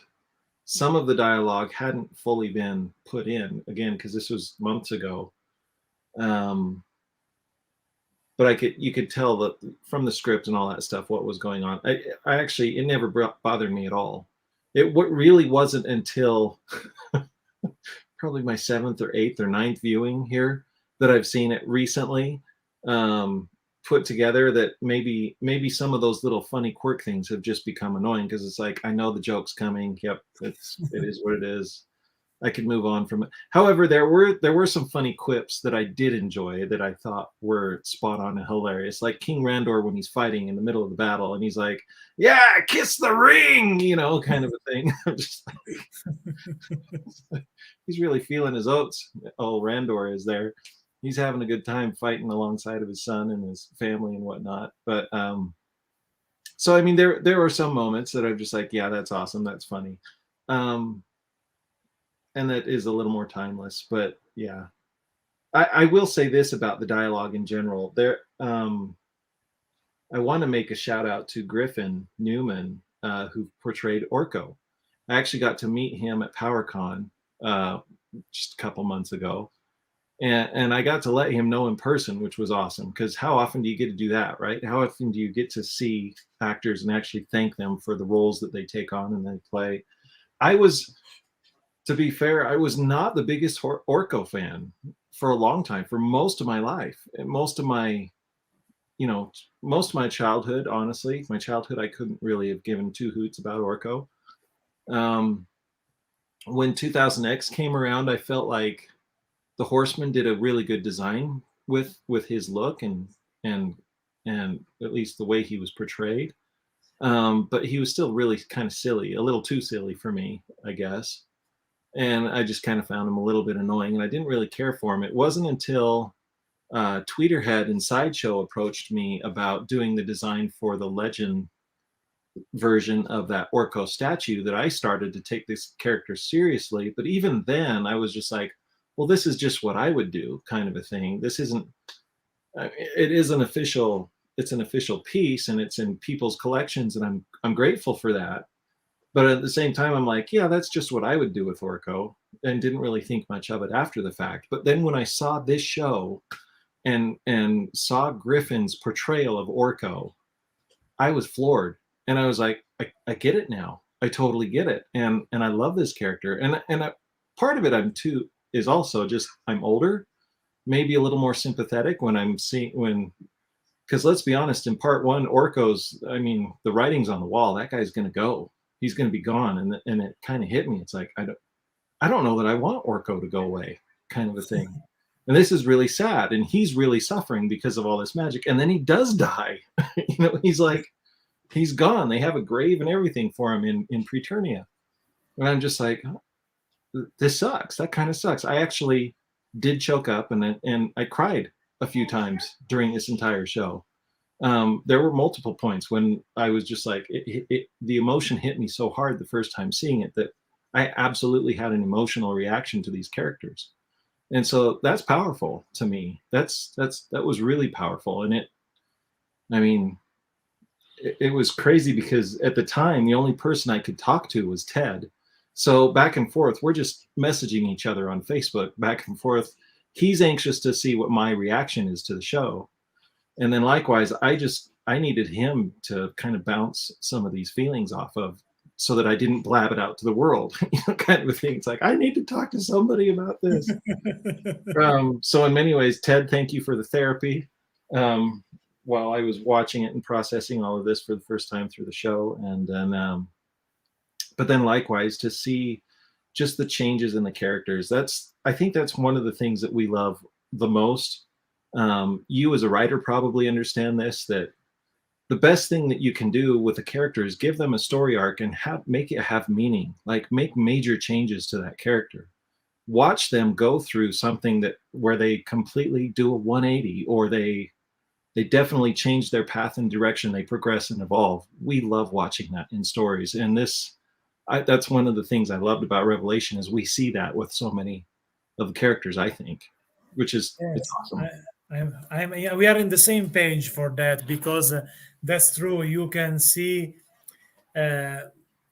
Speaker 2: some of the dialogue hadn't fully been put in, again, because this was months ago. But you could tell that from the script and all that stuff what was going on. I actually, it never bothered me at all. What really wasn't until probably my 7th or 8th or 9th viewing here that I've seen it recently, put together, that maybe some of those little funny quirk things have just become annoying, because it's like, I know the joke's coming. Yep, it is what it is. I could move on from it. However, there were some funny quips that I did enjoy that I thought were spot on and hilarious. Like King Randor when he's fighting in the middle of the battle and he's like, "Yeah, kiss the ring," kind of a thing. I'm just like, he's really feeling his oats. Oh, Randor is there. He's having a good time fighting alongside of his son and his family and whatnot. But so I mean, there were some moments that I'm just like, yeah, that's awesome, that's funny. And that is a little more timeless. But yeah, I will say this about the dialogue in general. I want to make a shout out to Griffin Newman, who portrayed Orko. I actually got to meet him at PowerCon just a couple months ago, and I got to let him know in person, which was awesome, because how often do you get to do that, right? How often do you get to see actors and actually thank them for the roles that they take on and they play? To be fair, I was not the biggest Orko fan for a long time, for most of my life, and most of my childhood. Honestly, my childhood, I couldn't really have given two hoots about Orko. When 2000X came around, I felt like the Horseman did a really good design with his look and at least the way he was portrayed. But he was still really kind of silly, a little too silly for me, I guess. And I just kind of found him a little bit annoying, and I didn't really care for him. It wasn't until Tweeterhead and Sideshow approached me about doing the design for the Legend version of that Orko statue that I started to take this character seriously. But even then, I was just like, well, this is just what I would do, kind of a thing. This isn't, it is an official, it's an official piece, and it's in people's collections, and I'm grateful for that. But at the same time, I'm like, yeah, that's just what I would do with Orko, and didn't really think much of it after the fact. But then when I saw this show and saw Griffin's portrayal of Orko, I was floored. And I was like, I get it now. I totally get it. And I love this character. And part of it is also just I'm older, maybe a little more sympathetic when I'm seeing because let's be honest, in part one, Orko's, I mean, the writing's on the wall. That guy's going to go. He's going to be gone. And it kind of hit me. It's like, I don't know that I want Orko to go away, kind of a thing. And this is really sad. And he's really suffering because of all this magic. And then he does die. He's like, he's gone. They have a grave and everything for him in Preternia. And I'm just like, this sucks. That kind of sucks. I actually did choke up and I cried a few times during this entire show. There were multiple points when I was just like, the emotion hit me so hard the first time seeing it that I absolutely had an emotional reaction to these characters. And so that's powerful to me. That was really powerful. And it was crazy because at the time, the only person I could talk to was Ted. So back and forth, we're just messaging each other on Facebook back and forth. He's anxious to see what my reaction is to the show. And then likewise, I needed him to kind of bounce some of these feelings off of so that I didn't blab it out to the world, kind of a thing. It's like, I need to talk to somebody about this. So in many ways, Ted, thank you for the therapy. While I was watching it and processing all of this for the first time through the show. And then, but then likewise to see just the changes in the characters. I think that's one of the things that we love the most. You as a writer probably understand this, that the best thing that you can do with a character is give them a story arc and make it have meaning, like make major changes to that character. Watch them go through something where they completely do a 180, or they they definitely change their path and direction. They progress and evolve. We love watching that in stories, and that's one of the things I loved about Revelation is we see that with so many of the characters. I think, which is it's
Speaker 1: Yes,
Speaker 2: awesome.
Speaker 1: yeah, we are in the same page for that because that's true. You can see uh,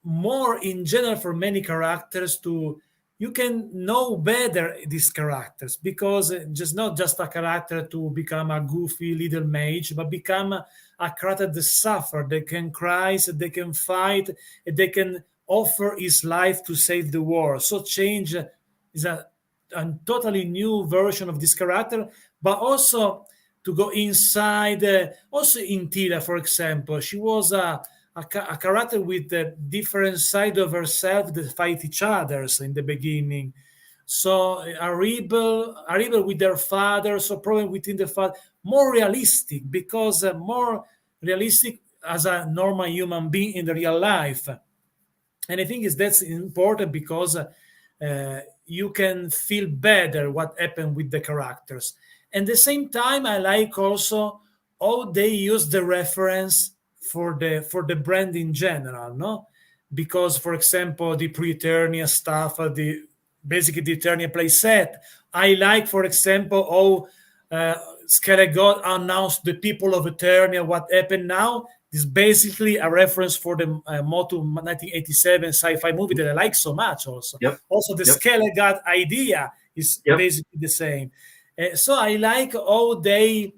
Speaker 1: more in general for many characters to you can know better these characters because just not just a character to become a goofy little mage, but become a character that suffer, they can cry, they can fight, they can offer his life to save the world. So change is a totally new version of this character, but also to go inside. Also in Tila, for example, she was a character with a different side of herself that fight each others in the beginning. So a rebel with their father, so probably within the father, more realistic because more realistic as a normal human being in the real life. And I think is that's important because you can feel better what happened with the characters. And the same time, I like also how they use the reference for the brand in general, no? Because, for example, the pre-Eternia stuff, the basically the Eternia play set. I like, for example, how Skelegod announced the people of Eternia what happened now. This is basically a reference for the Motu 1987 sci-fi movie that I like so much.
Speaker 2: Yep.
Speaker 1: Also the
Speaker 2: Yep.
Speaker 1: Skelegod idea is
Speaker 2: Yep.
Speaker 1: basically the same. So I like how they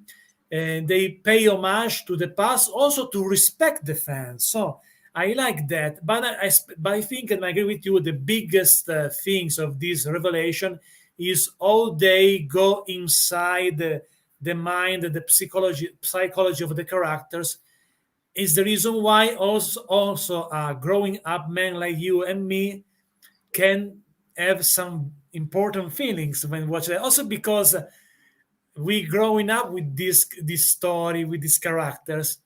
Speaker 1: pay homage to the past, also to respect the fans. So I like that, but I think, and I agree with you, the biggest things of this revelation is how they go inside the mind, the psychology of the characters. Is the reason why also a growing up man like you and me can have some important feelings when watching it. Also because we growing up with this story with these characters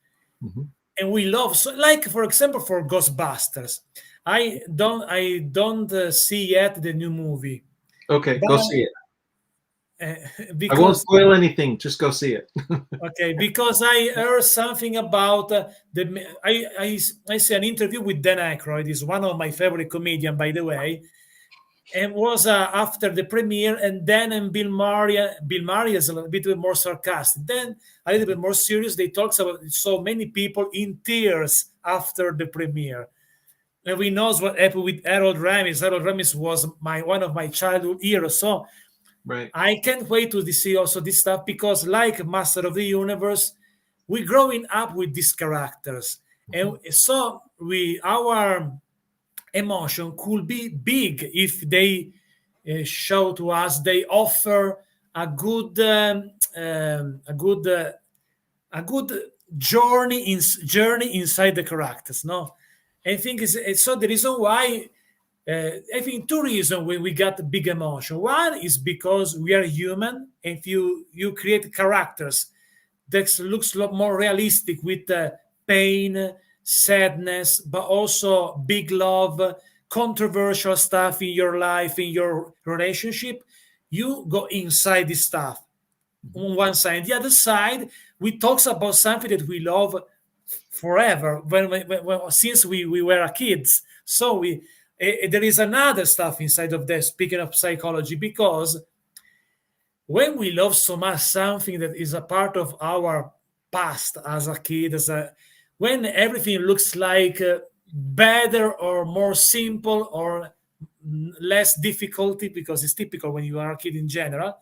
Speaker 2: Mm-hmm.
Speaker 1: and we love so like for example for Ghostbusters. I don't see yet the new movie,
Speaker 2: Okay,
Speaker 1: but
Speaker 2: go see it.
Speaker 1: uh,
Speaker 2: I won't
Speaker 1: because
Speaker 2: spoil anything. Just go see it.
Speaker 1: okay, because I heard something about I see an interview with Dan Aykroyd. Is one of my favorite comedian, by the way, and was after the premiere. And then and Bill Murray is a little bit more sarcastic. Then a little bit more serious. They talks about so many people in tears after the premiere. And we knows what happened with Harold Ramis. Harold Ramis was my one of my childhood heroes. So
Speaker 2: Right.
Speaker 1: I can't wait to see also this stuff because, like Master of the Universe, we're growing up with these characters,
Speaker 2: Mhm.
Speaker 1: and so we our emotion could be big if they show to us they offer a good a good journey inside the characters. No, I think it's so the reason why I think two reasons when we got big emotion. One is because we are human, and if you create characters that looks a lot more realistic with pain, sadness, but also big love, controversial stuff in your life, in your relationship, you go inside this stuff
Speaker 2: Mhm.
Speaker 1: on one side. The other side, we talks about something that we love forever since we were kids. So there is another stuff inside of that. Speaking of psychology, because when we love so much something that is a part of our past as a kid, when everything looks like better or more simple or less difficulty, because it's typical when you are a kid in general.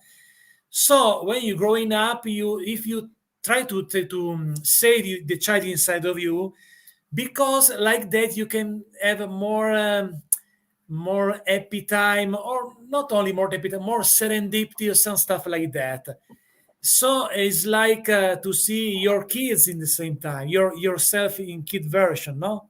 Speaker 1: So when you're growing up, you if you try to save the child inside of you, because like that you can have a more happy time, or not only more happy time, more serendipity or some stuff like that. So it's like to see your kids in the same time, yourself in kid version, no?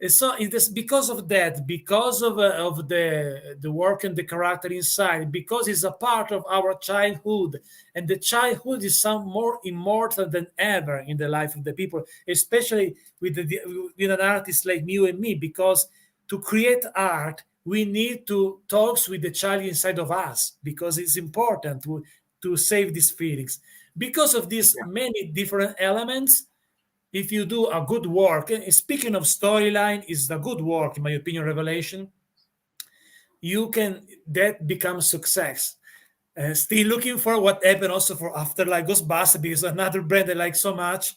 Speaker 1: And so it is because of that, because of the work and the character inside, because it's a part of our childhood, and the childhood is some more immortal than ever in the life of the people, especially with an artist like you and me, because to create art we need to talk with the child inside of us, because it's important to save these feelings. Because of these
Speaker 2: Yeah.
Speaker 1: many different elements, if you do a good work, and speaking of storyline, is a good work, in my opinion, Revelation, you can, that becomes success. Still looking for what happened also for Afterlife Ghostbusters, because another brand I like so much.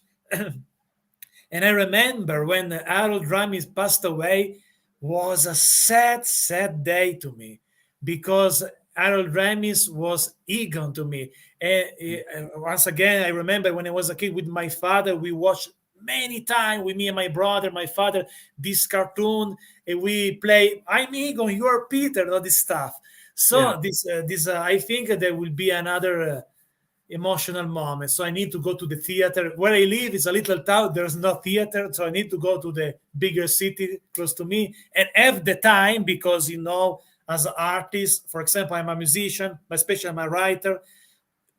Speaker 1: And I remember when Harold Ramis passed away, was a sad, sad day to me, because Harold Ramis was Egon to me. And once again, I remember when I was a kid with my father, we watched many times with me and my brother, my father, this cartoon, and we play. I'm Egon, you're Peter, all this stuff.
Speaker 2: Yeah.
Speaker 1: So I think there will be another. Emotional moment. So I need to go to the theater. Where I live is a little town. There's no theater, so I need to go to the bigger city close to me and have the time, because as an artist, for example, I'm a musician, but especially I'm a writer.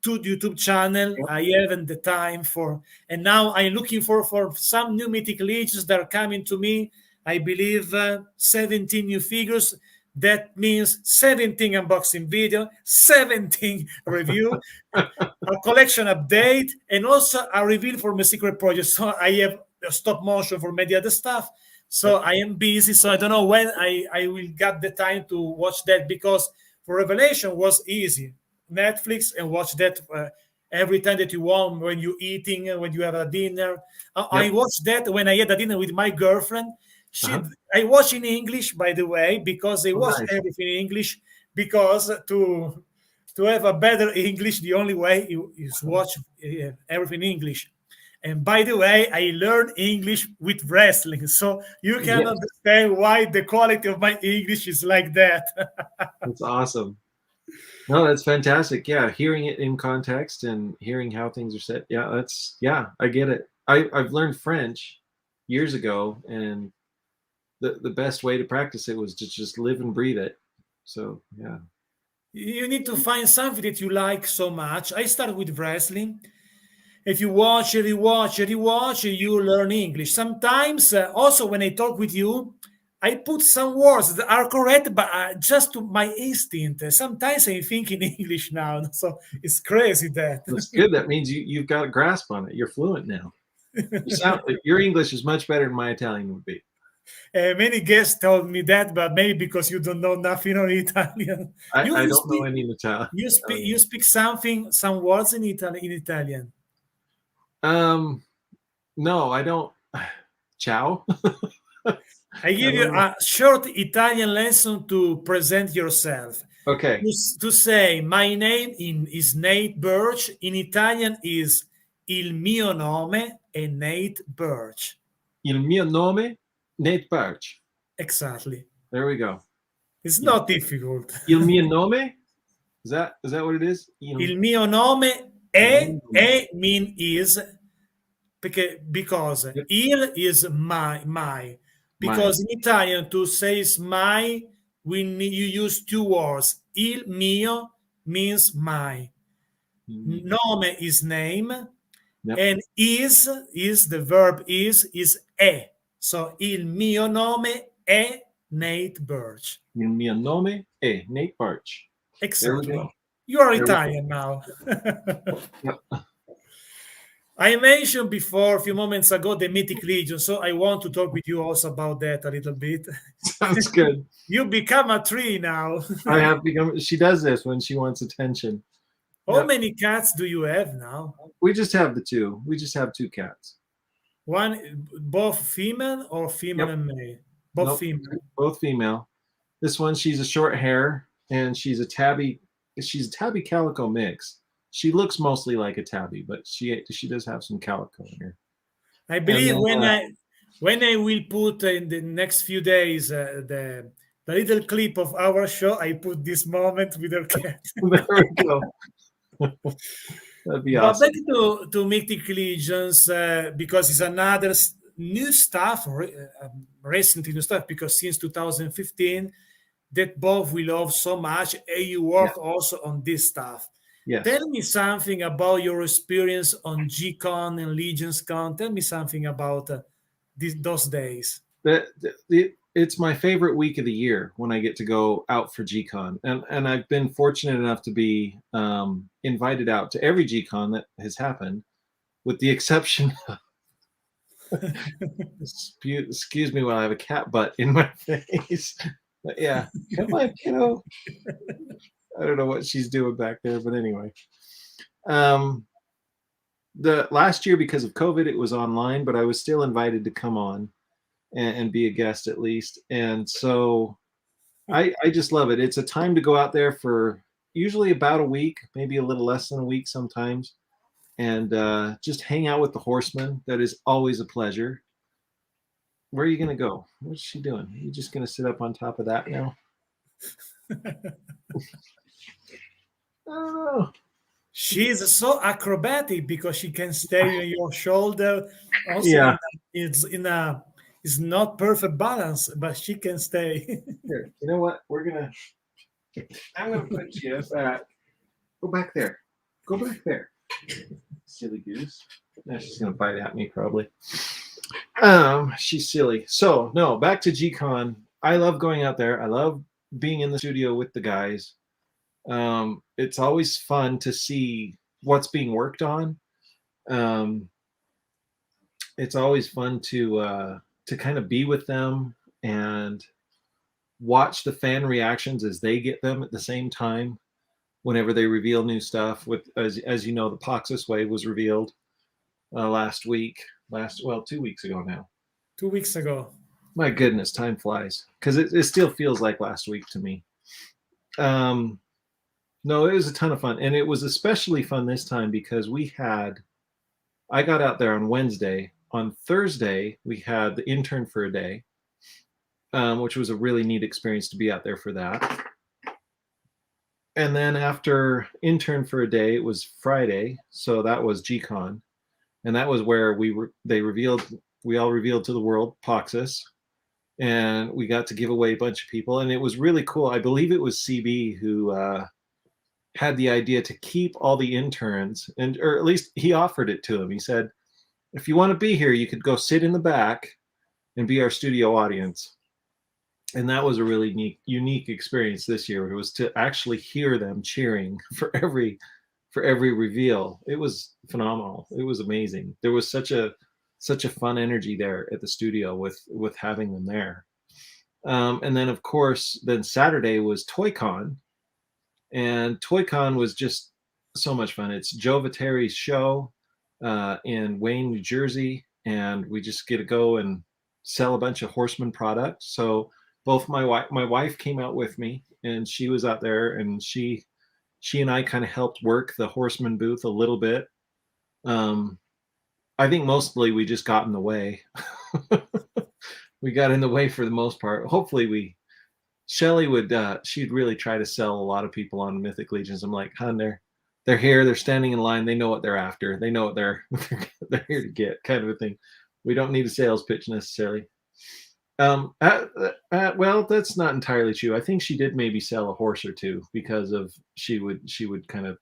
Speaker 1: To YouTube channel,
Speaker 2: Yep.
Speaker 1: I haven't the time for, and now I'm looking for some new Mythic Legions that are coming to me. I believe 17 new figures. That means 17 unboxing video, 17 review, a collection update, and also a reveal for my secret project. So I have a stop motion for many other stuff. So
Speaker 2: Yep.
Speaker 1: I am busy. So I don't know when I will get the time to watch that, because for Revelation was easy. Netflix and watch that every time that you want, when you're eating, when you have a dinner. I
Speaker 2: Yep.
Speaker 1: watched that when I had a dinner with my girlfriend.
Speaker 2: Uh-huh.
Speaker 1: I watch in English, by the way, because I
Speaker 2: Oh,
Speaker 1: watch
Speaker 2: nice.
Speaker 1: everything in English, because to have a better English, the only way is watch everything in English. And by the way, I learned English with wrestling, so you can
Speaker 2: Yes,
Speaker 1: understand why the quality of my English is like that.
Speaker 2: that's awesome. No, that's fantastic. Yeah, hearing it in context and hearing how things are said. Yeah, I get it. I've learned French years ago, and the best way to practice it was to just live and breathe it. So yeah.
Speaker 1: You need to find something that you like so much. I started with wrestling. If you watch, rewatch, rewatch, you learn English. Sometimes, also when I talk with you, I put some words that are correct, but just to my instinct. Sometimes I think in English now, so it's crazy that.
Speaker 2: That's good. That means you've got a grasp on it. You're fluent now. Your English is much better than my Italian would be.
Speaker 1: Many guests told me that, but maybe because you don't know nothing on Italian. You,
Speaker 2: I
Speaker 1: you
Speaker 2: don't know
Speaker 1: speak
Speaker 2: any
Speaker 1: you
Speaker 2: Italian.
Speaker 1: speak some words in Italian.
Speaker 2: Um, no, I don't. Ciao. I
Speaker 1: I give you
Speaker 2: don't know.
Speaker 1: a short Italian lesson to present yourself.
Speaker 2: Okay.
Speaker 1: To say my name is Nate Baertsch, in Italian is il mio nome è Nate Baertsch.
Speaker 2: Il mio nome, Nate Baertsch.
Speaker 1: Exactly.
Speaker 2: There we go.
Speaker 1: It's
Speaker 2: Il,
Speaker 1: not difficult.
Speaker 2: il mio nome? Is that what it is?
Speaker 1: Il mio nome
Speaker 2: Il mio nome.
Speaker 1: mean is, because
Speaker 2: Yep.
Speaker 1: il is my.
Speaker 2: My.
Speaker 1: Because in Italian to say is my, you use two words. Il mio means my. Nome is name,
Speaker 2: Yep.
Speaker 1: and is the verb is è. So il mio nome è Nate Baertsch.
Speaker 2: Il mio nome è Nate Baertsch. There we
Speaker 1: Exactly.
Speaker 2: go.
Speaker 1: You are
Speaker 2: There we go.
Speaker 1: Italian now.
Speaker 2: Yep.
Speaker 1: I mentioned before a few moments ago the Mythic Legion, so I want to talk with you also about that a little bit.
Speaker 2: Sounds good.
Speaker 1: You become a tree now.
Speaker 2: I have become. She does this when she wants attention.
Speaker 1: How
Speaker 2: Yep.
Speaker 1: many cats do you have now?
Speaker 2: We just have the two. We just have two cats.
Speaker 1: One, both female or female
Speaker 2: Yep.
Speaker 1: and male? Both
Speaker 2: Nope.
Speaker 1: female.
Speaker 2: Both female. This one, she's a short hair, and she's a tabby. She's a tabby calico mix. She looks mostly like a tabby, but she does have some calico in her.
Speaker 1: I
Speaker 2: And
Speaker 1: believe
Speaker 2: then,
Speaker 1: when I will put in the next few days the little clip of our show, I put this moment with her cat.
Speaker 2: there we go. That'd be
Speaker 1: But
Speaker 2: awesome.
Speaker 1: back to Mythic Legions, because it's another new stuff, recently new stuff, because since 2015, that both we love so much, and you work also on this stuff.
Speaker 2: Yes.
Speaker 1: Tell me something about your experience on G-Con and Legions Con. Tell me something about those days.
Speaker 2: The it's my favorite week of the year when I get to go out for G-Con. And I've been fortunate enough to be invited out to every G-Con that has happened, with the exception excuse me while I have a cat butt in my face. But yeah, come on, kiddo. I don't know what she's doing back there, but anyway. The last year, because of COVID, it was online, but I was still invited to come on and be a guest at least. And so I just love it. It's a time to go out there for usually about a week, maybe a little less than a week sometimes, and just hang out with the horsemen. That is always a pleasure. Where are you going to go? What's she doing? Are you just going to sit up on top of that now? Oh,
Speaker 1: She's so acrobatic because she can stay on your shoulder. Also,
Speaker 2: yeah.
Speaker 1: it's not perfect balance, but she can stay.
Speaker 2: Here, you know what? I'm gonna put you back. Go back there. Go back there. Silly goose. Now she's gonna bite at me probably. She's silly. So no, back to G-Con. I love going out there. I love being in the studio with the guys. It's always fun to see what's being worked on. It's always fun to kind of be with them and watch the fan reactions as they get them at the same time whenever they reveal new stuff. With as you know, the Poxus Wave was revealed last 2 weeks ago now.
Speaker 1: 2 weeks ago.
Speaker 2: My goodness, time flies, because it still feels like last week to me. No, it was a ton of fun, and it was especially fun this time because I got out there on Wednesday. On Thursday, we had the intern for a day, which was a really neat experience to be out there for that. And then after intern for a day, it was Friday, so that was G-Con, and that was where we all revealed to the world Poxus, and we got to give away a bunch of people, and it was really cool. I believe it was CB who had the idea to keep all the interns, or at least he offered it to them. He said, if you want to be here, you could go sit in the back and be our studio audience. And that was a really unique experience this year. It was to actually hear them cheering for every reveal. It was phenomenal. It was amazing. There was such a fun energy there at the studio with having them there. And then of course, then Saturday was ToyCon, and ToyCon was just so much fun. It's Joe Vitteri's show in Wayne, New Jersey, and we just get to go and sell a bunch of Horseman products. So both my wife came out with me, and she was out there, and she and I kind of helped work the Horseman booth a little bit. I think mostly we just got in the way. We got in the way for the most part. Hopefully Shelly would, she'd really try to sell a lot of people on Mythic Legions. I'm like, hon, they're here, they're standing in line, they know what they're after, they know what they're here to get, kind of a thing. We don't need a sales pitch necessarily. Well, that's not entirely true. I think she did maybe sell a horse or two, because of she would kind of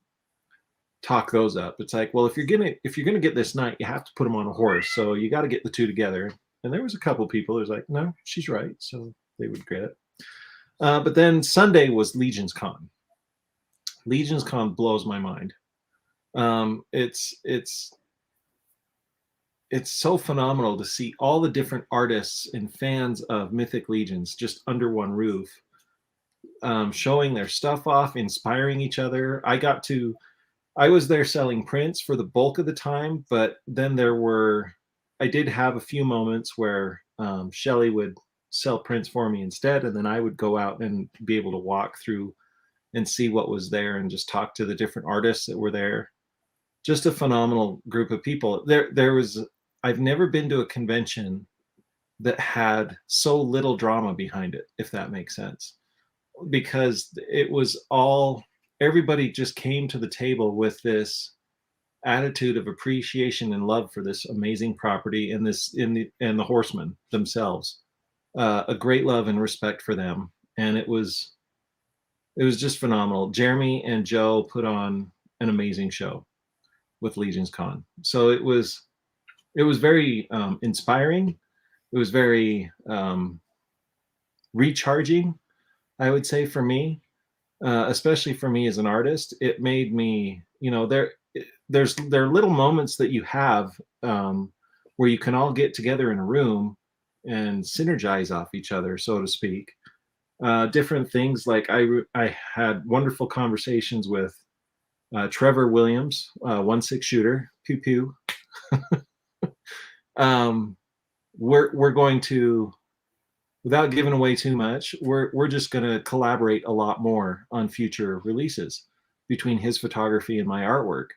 Speaker 2: talk those up. It's like, well, if you're gonna get this night, you have to put them on a horse, so you got to get the two together. And there was a couple people who was like, no, she's right, so they would get it. But then Sunday was Legions Con. Legions Con blows my mind. It's so phenomenal to see all the different artists and fans of Mythic Legions just under one roof, showing their stuff off, inspiring each other. I was there selling prints for the bulk of the time, but then I did have a few moments where Shelly would sell prints for me instead, and then I would go out and be able to walk through and see what was there and just talk to the different artists that were there. Just a phenomenal group of people. I've never been to a convention that had so little drama behind it, if that makes sense, because it was everybody just came to the table with this attitude of appreciation and love for this amazing property and the horsemen themselves. A great love and respect for them, and it was just phenomenal. Jeremy and Joe put on an amazing show with Legions Con. So it was very inspiring. It was very recharging, I would say, for me, especially for me as an artist. It made me, there are little moments that you have, where you can all get together in a room and synergize off each other, so to speak. Different things, like I had wonderful conversations with Trevor Williams, 1/6 shooter, pew pew. um, we're going to, without giving away too much, we're just going to collaborate a lot more on future releases between his photography and my artwork,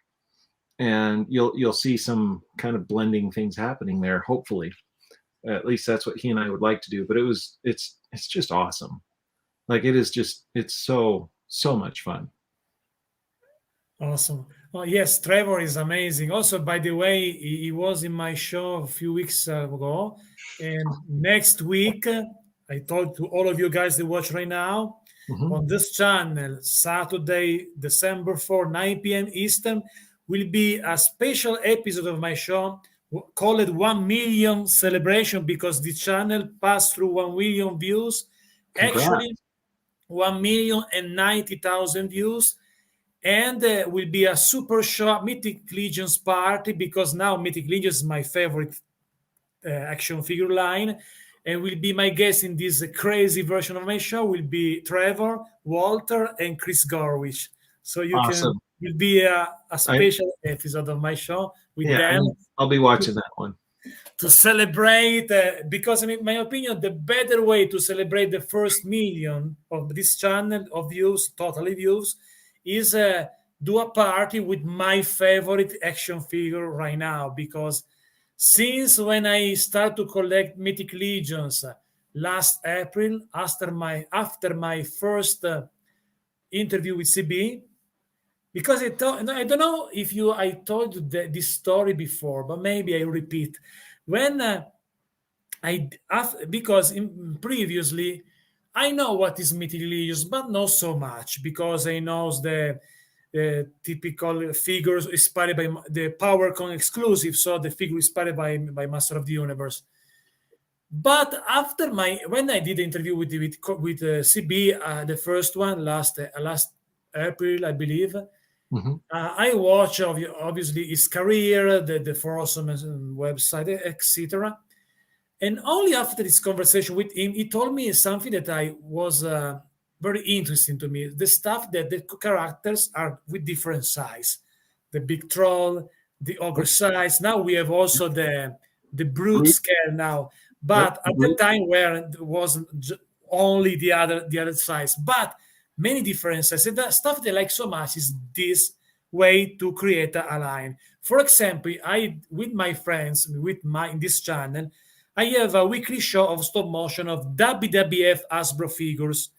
Speaker 2: and you'll see some kind of blending things happening there. Hopefully, at least that's what he and I would like to do. But it's just awesome. Like, it's so much fun.
Speaker 1: Awesome. Well, yes, Trevor is amazing. Also, by the way, he was in my show a few weeks ago. And next week, I told to all of you guys that watch right now,
Speaker 2: Mhm.
Speaker 1: on this channel, Saturday, December 4, 9 p.m. Eastern, will be a special episode of my show called 1 million celebration, because the channel passed through 1 million views. Actually,
Speaker 2: Congrats.
Speaker 1: 1,090,000 views. And will be a super show Mythic Legion's party, because now Mythic Legion is my favorite action figure line, and will be my guest in this crazy version of my show will be Trevor, Walter, and Chris Gorwich. So you can
Speaker 2: Awesome.
Speaker 1: will be a
Speaker 2: I
Speaker 1: special episode of my show with
Speaker 2: Yeah,
Speaker 1: them
Speaker 2: I'll be watching that one.
Speaker 1: to celebrate, because in my opinion the better way to celebrate the first million of this channel of views, totally views, is do a party with my favorite action figure right now, because since when I start to collect Mythic Legions last April, after my first interview with CB, because I don't know if I told you this story before, but maybe I repeat. When because previously I know what is Mythic Legions, but not so much, because I know the typical figures inspired by the PowerCon exclusive, so the figure inspired by Master of the Universe. But after when I did the interview with CB, the first one last April, I believe,
Speaker 2: Mhm.
Speaker 1: I watch obviously his career, the forum website, etc. And only after this conversation with him, he told me something that I was very interesting to me. The stuff that the characters are with different size, the big troll, the ogre
Speaker 2: Yep.
Speaker 1: size. Now we have also the brute
Speaker 2: Brute.
Speaker 1: scale now.
Speaker 2: Yep.
Speaker 1: But at the
Speaker 2: Brute.
Speaker 1: time where it wasn't only the other size, but many differences. And the stuff they like so much is this way to create a line. For example, I with my friends with my in this channel, I have a weekly show of stop motion of WWF Hasbro figures.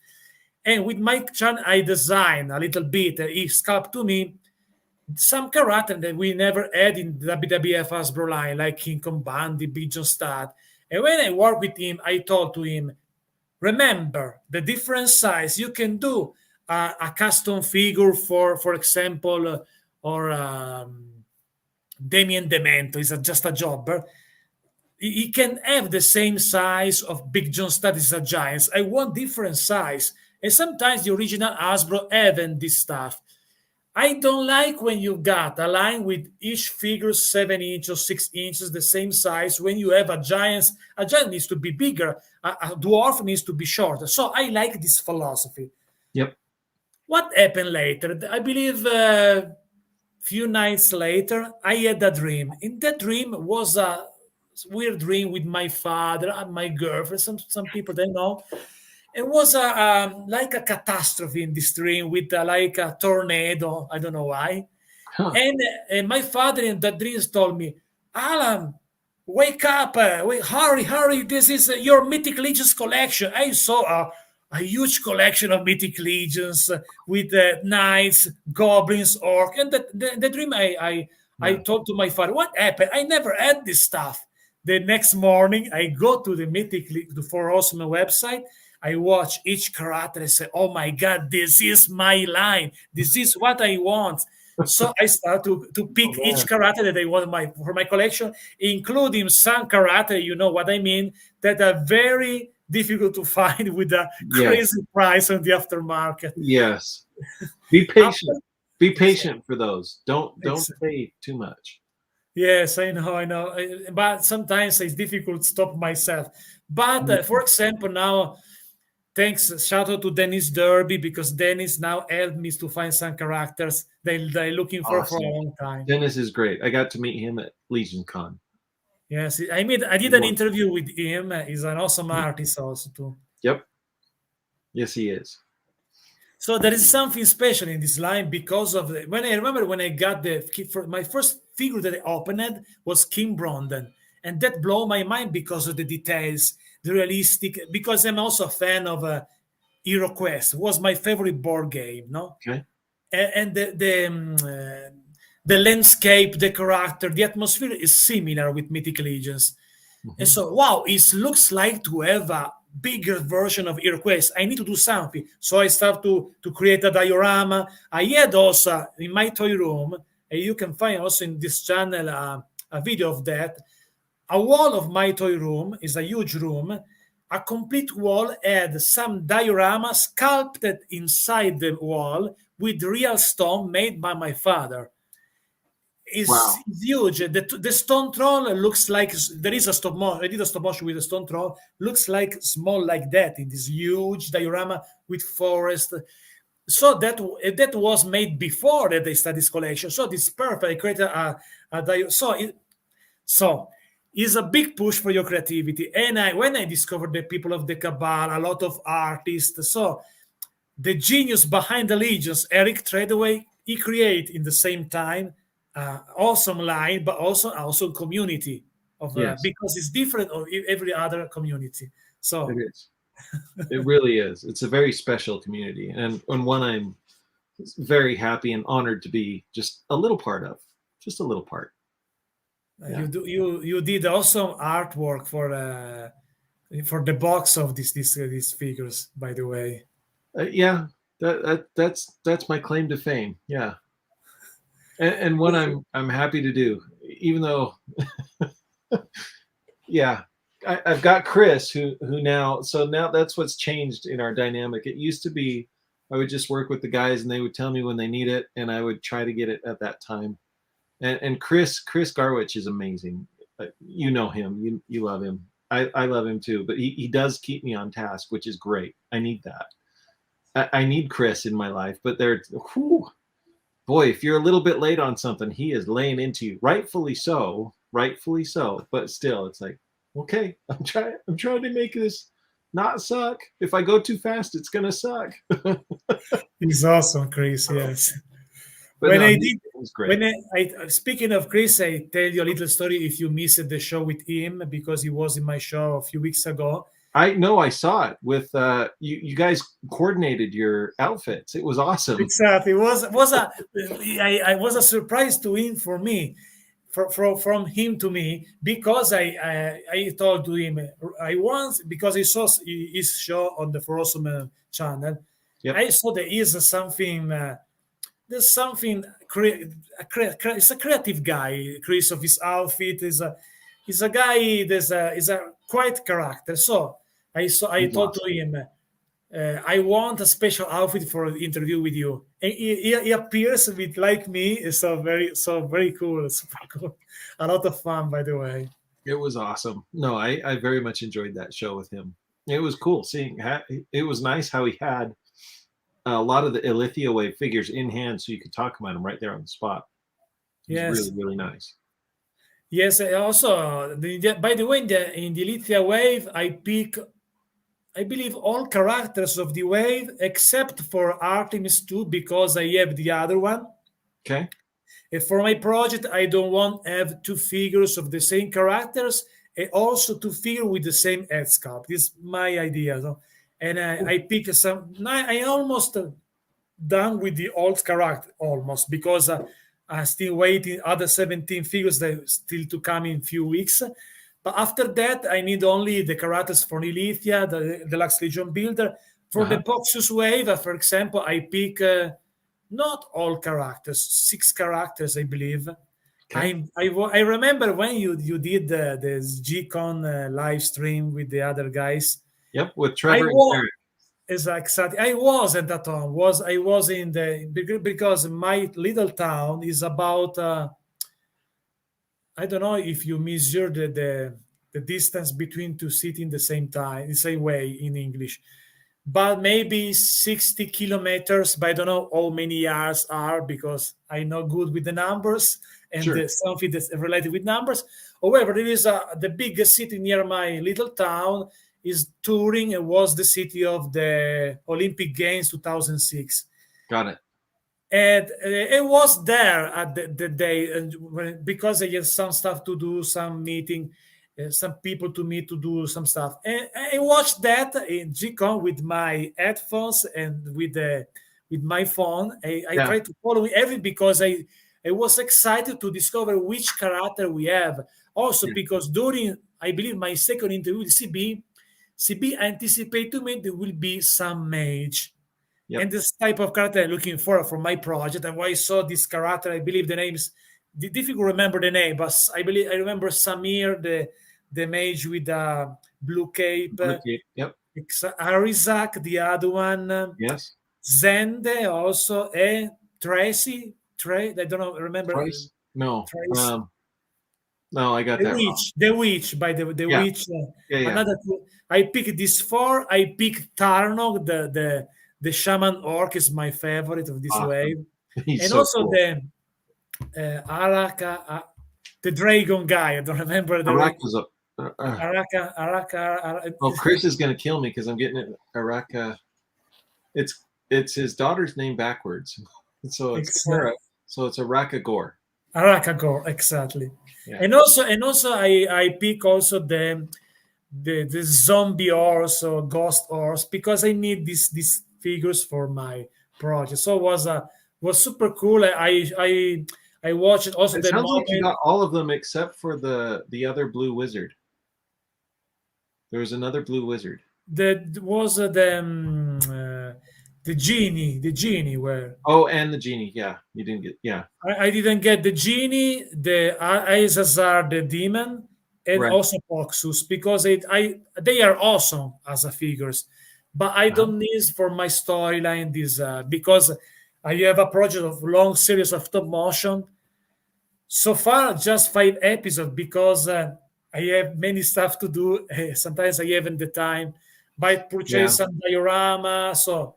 Speaker 1: And with my channel, I design a little bit, he sculpt to me some character that we never had in the WWF Hasbro line, like King Kong Bundy, Big John Studd. And when I work with him, I told to him, remember the different size. You can do a custom figure for example, or Damien Demento is just a jobber. He can have the same size of Big John Studd is a Giants. I want different size. And sometimes the original Hasbro haven't this stuff. I don't like when you got a line with each figure 7 inches or 6 inches, the same size. When you have a giant needs to be bigger, a dwarf needs to be shorter. So I like this philosophy.
Speaker 2: Yep.
Speaker 1: What happened later? I believe few nights later, I had a dream. In that dream was a weird dream with my father and my girlfriend. Some people they know. It was like a catastrophe in this dream with like a tornado. I don't know why.
Speaker 2: Huh.
Speaker 1: And my father in the dreams told me, Alan, wake up, wait, hurry, hurry. This is your Mythic Legions collection. I saw a huge collection of Mythic Legions with knights, goblins, orc. And the dream I
Speaker 2: Yeah.
Speaker 1: told to my father, what happened? I never had this stuff. The next morning, I go to the the For Awesome website. I watch each character and say, oh my God, this is my line. This is what I want. So I start to pick
Speaker 2: Oh
Speaker 1: each
Speaker 2: man.
Speaker 1: character that I want for my collection, including some character, you know what I mean, that are very difficult to find with a
Speaker 2: Yes.
Speaker 1: crazy price on the aftermarket.
Speaker 2: Yes. Be
Speaker 1: After,
Speaker 2: patient. Be
Speaker 1: ex-
Speaker 2: patient for those. Don't
Speaker 1: ex-
Speaker 2: pay too much.
Speaker 1: yes, I know, but sometimes it's difficult to stop myself. But for
Speaker 2: Mhm.
Speaker 1: example, now thanks, shout out to Dennis Derby because Dennis now helped me to find some characters they're looking for a
Speaker 2: Awesome.
Speaker 1: long time.
Speaker 2: Dennis is great. I got to meet him at Legion Con.
Speaker 1: Yes, I did an
Speaker 2: Wonderful.
Speaker 1: interview with him. He's an awesome artist also too.
Speaker 2: Yep. Yes, he is.
Speaker 1: So there is something special in this line because of when I remember when I got my first figure that I opened was Kim Brondon, and that blew my mind because of the details, the realistic. Because I'm also a fan of Hero Quest. It was my favorite board game, no?
Speaker 2: Okay.
Speaker 1: And the landscape, the character, the atmosphere is similar with Mythic Legions. And
Speaker 2: Mhm.
Speaker 1: so, wow, it looks like to have a bigger version of HeroQuest. I need to do something. So I start to create a diorama. I had also in my toy room, and you can find also in this channel a video of that. A wall of my toy room is a huge room. A complete wall had some diorama sculpted inside the wall with real stone made by my father. Is
Speaker 2: Wow.
Speaker 1: huge. The stone troll looks like there is a stop motion. I did a stop motion with a stone troll. Looks like small like that in this huge diorama with forest. So that was made before that they started this collection. So this perfect. I created so it's a big push for your creativity. And when I discovered the people of the Cabal, a lot of artists. So the genius behind the Legions, Eric Treadaway, he create in the same time awesome line, but also awesome community of
Speaker 2: Yes,
Speaker 1: because it's different of every other community.
Speaker 2: it
Speaker 1: So
Speaker 2: is. It really is. It's a very special community, and one I'm very happy and honored to be just a little part of. Just a little part. Yeah.
Speaker 1: you did awesome artwork for the box of these figures, by the way.
Speaker 2: Yeah. That's my claim to fame. Yeah. And what I'm happy to do, even though, yeah, I've got Chris who now, so now that's what's changed in our dynamic. It used to be I would just work with the guys and they would tell me when they need it and I would try to get it at that time. And Chris Garwich is amazing. You know him, you love him. I love him too, but he does keep me on task, which is great. I need that. I need Chris in my life, but whew, boy, if you're a little bit late on something, he is laying into you. Rightfully so. But still, it's like, okay, I'm trying to make this not suck. If I go too fast, it's gonna suck.
Speaker 1: It's awesome, Chris. Yes.
Speaker 2: But
Speaker 1: When
Speaker 2: no,
Speaker 1: I did,
Speaker 2: he's great.
Speaker 1: speaking of Chris, I tell you a little story if you missed the show with him because he was in my show a few weeks ago.
Speaker 2: I know I saw it with you guys coordinated your outfits. It was awesome.
Speaker 1: Exactly, I was a surprise to him for me, from him to me because I told to him I once because I saw his show on the Frosum channel.
Speaker 2: Yep.
Speaker 1: I saw there is something. There's something it's a creative guy. Chris of his outfit is a guy. Is a quite character. So I
Speaker 2: He's
Speaker 1: told to
Speaker 2: awesome.
Speaker 1: him, I want a special outfit for an interview with you. And he appears with like me. It's so very cool. Super cool. A lot of fun, by the way.
Speaker 2: It was awesome. No, I very much enjoyed that show with him. It was cool seeing. It was nice how he had a lot of the Ilithia wave figures in hand, so you could talk about them right there on the spot. It was
Speaker 1: Yes.
Speaker 2: really nice.
Speaker 1: Yes. Also, by the way, in the Lithia wave, I believe all characters of the wave except for Artemis 2 because I have the other one.
Speaker 2: Okay.
Speaker 1: And for my project, I don't want to have two figures of the same characters and also two figures with the same head sculpt. This is my idea. So, and I pick some. I almost done with the old character almost because I'm still waiting other 17 figures that still to come in few weeks. But after that, I need only the characters for Nilithia, the Deluxe Legion Builder. For the
Speaker 2: Uh-huh.
Speaker 1: Poxus Wave, for example, I pick not all characters, 6 characters, I believe.
Speaker 2: Okay.
Speaker 1: I remember when you did the G-Con live stream with the other guys.
Speaker 2: Yep, with
Speaker 1: I
Speaker 2: Trevor and
Speaker 1: was
Speaker 2: Eric.
Speaker 1: exactly. I was at that time. I was in the because my little town is about. I don't know if you measure the distance between two cities in the same time, the same way in English, but maybe 60 kilometers. But I don't know how many yards are because I'm not good with the numbers and
Speaker 2: Sure.
Speaker 1: something that's related with numbers. However, there is the biggest city near my little town is Turin. It was the city of the Olympic Games 2006,
Speaker 2: Got it.
Speaker 1: and it was there at the day, and because I had some stuff to do, some meeting, some people to meet to do some stuff, and I watched that in Gcon with my headphones and with my phone. I
Speaker 2: Yeah.
Speaker 1: tried to follow every because I was excited to discover which character we have. Also
Speaker 2: Yeah.
Speaker 1: because during I believe my second interview with CB anticipated to me there will be some mage,
Speaker 2: Yep.
Speaker 1: and this type of character I'm looking for my project. And when I saw this character, I believe the name's difficult to remember the name, but I believe I remember Samir, the mage with the blue cape,
Speaker 2: Blue Cape. Yep.
Speaker 1: Arizak, the other one,
Speaker 2: Yes.
Speaker 1: Zende also, and Tracy. I don't know, remember
Speaker 2: Twice. No.
Speaker 1: Trace.
Speaker 2: No, I got that wrong.
Speaker 1: The witch, by the
Speaker 2: Yeah.
Speaker 1: witch.
Speaker 2: Yeah. Yeah.
Speaker 1: Another two. I picked this four. I picked Tarnog, the shaman orc is my favorite of this
Speaker 2: Awesome.
Speaker 1: wave,
Speaker 2: He's
Speaker 1: and
Speaker 2: so
Speaker 1: also
Speaker 2: cool.
Speaker 1: the Araka, the dragon guy. I don't remember the
Speaker 2: Araka's
Speaker 1: Araka.
Speaker 2: oh, Chris is gonna kill me because I'm getting it. Araka. It's his daughter's name backwards. So it's Kara. So it's Araka Gore.
Speaker 1: Araka Gore, exactly.
Speaker 2: Yeah.
Speaker 1: And also I pick also the zombie horse or ghost horse because I need these figures for my project. So it was super cool. I watched also
Speaker 2: It
Speaker 1: the
Speaker 2: sounds like you
Speaker 1: moment.
Speaker 2: got all of them except for the other blue wizard. There was another blue wizard.
Speaker 1: That was the genie where
Speaker 2: Oh, and the genie. Yeah, you didn't get. Yeah,
Speaker 1: I didn't get the genie, the Aizazar, the demon, and
Speaker 2: right.
Speaker 1: also Poxus because they are awesome as a figures, but I
Speaker 2: Uh-huh.
Speaker 1: don't need for my storyline this because I have a project of long series of top motion. So far, just 5 episodes because I have many stuff to do. Sometimes I haven't the time. By
Speaker 2: Yeah.
Speaker 1: purchase some diorama, so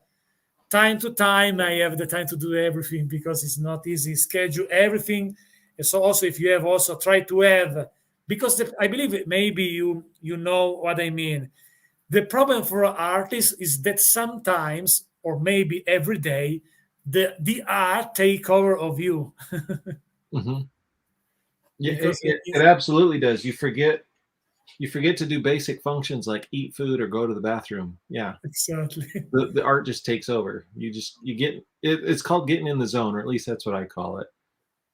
Speaker 1: time to time I have the time to do everything because it's not easy schedule everything. And so also if you have also try to have because I believe maybe you know what I mean. The problem for artists is that sometimes or maybe every day the art take over of you.
Speaker 2: Hmm. Yeah,
Speaker 1: Because
Speaker 2: it absolutely does. You forget to do basic functions like eat food or go to the bathroom. Yeah,
Speaker 1: exactly.
Speaker 2: the art just takes over. You get it's called getting in the zone, or at least that's what I call it.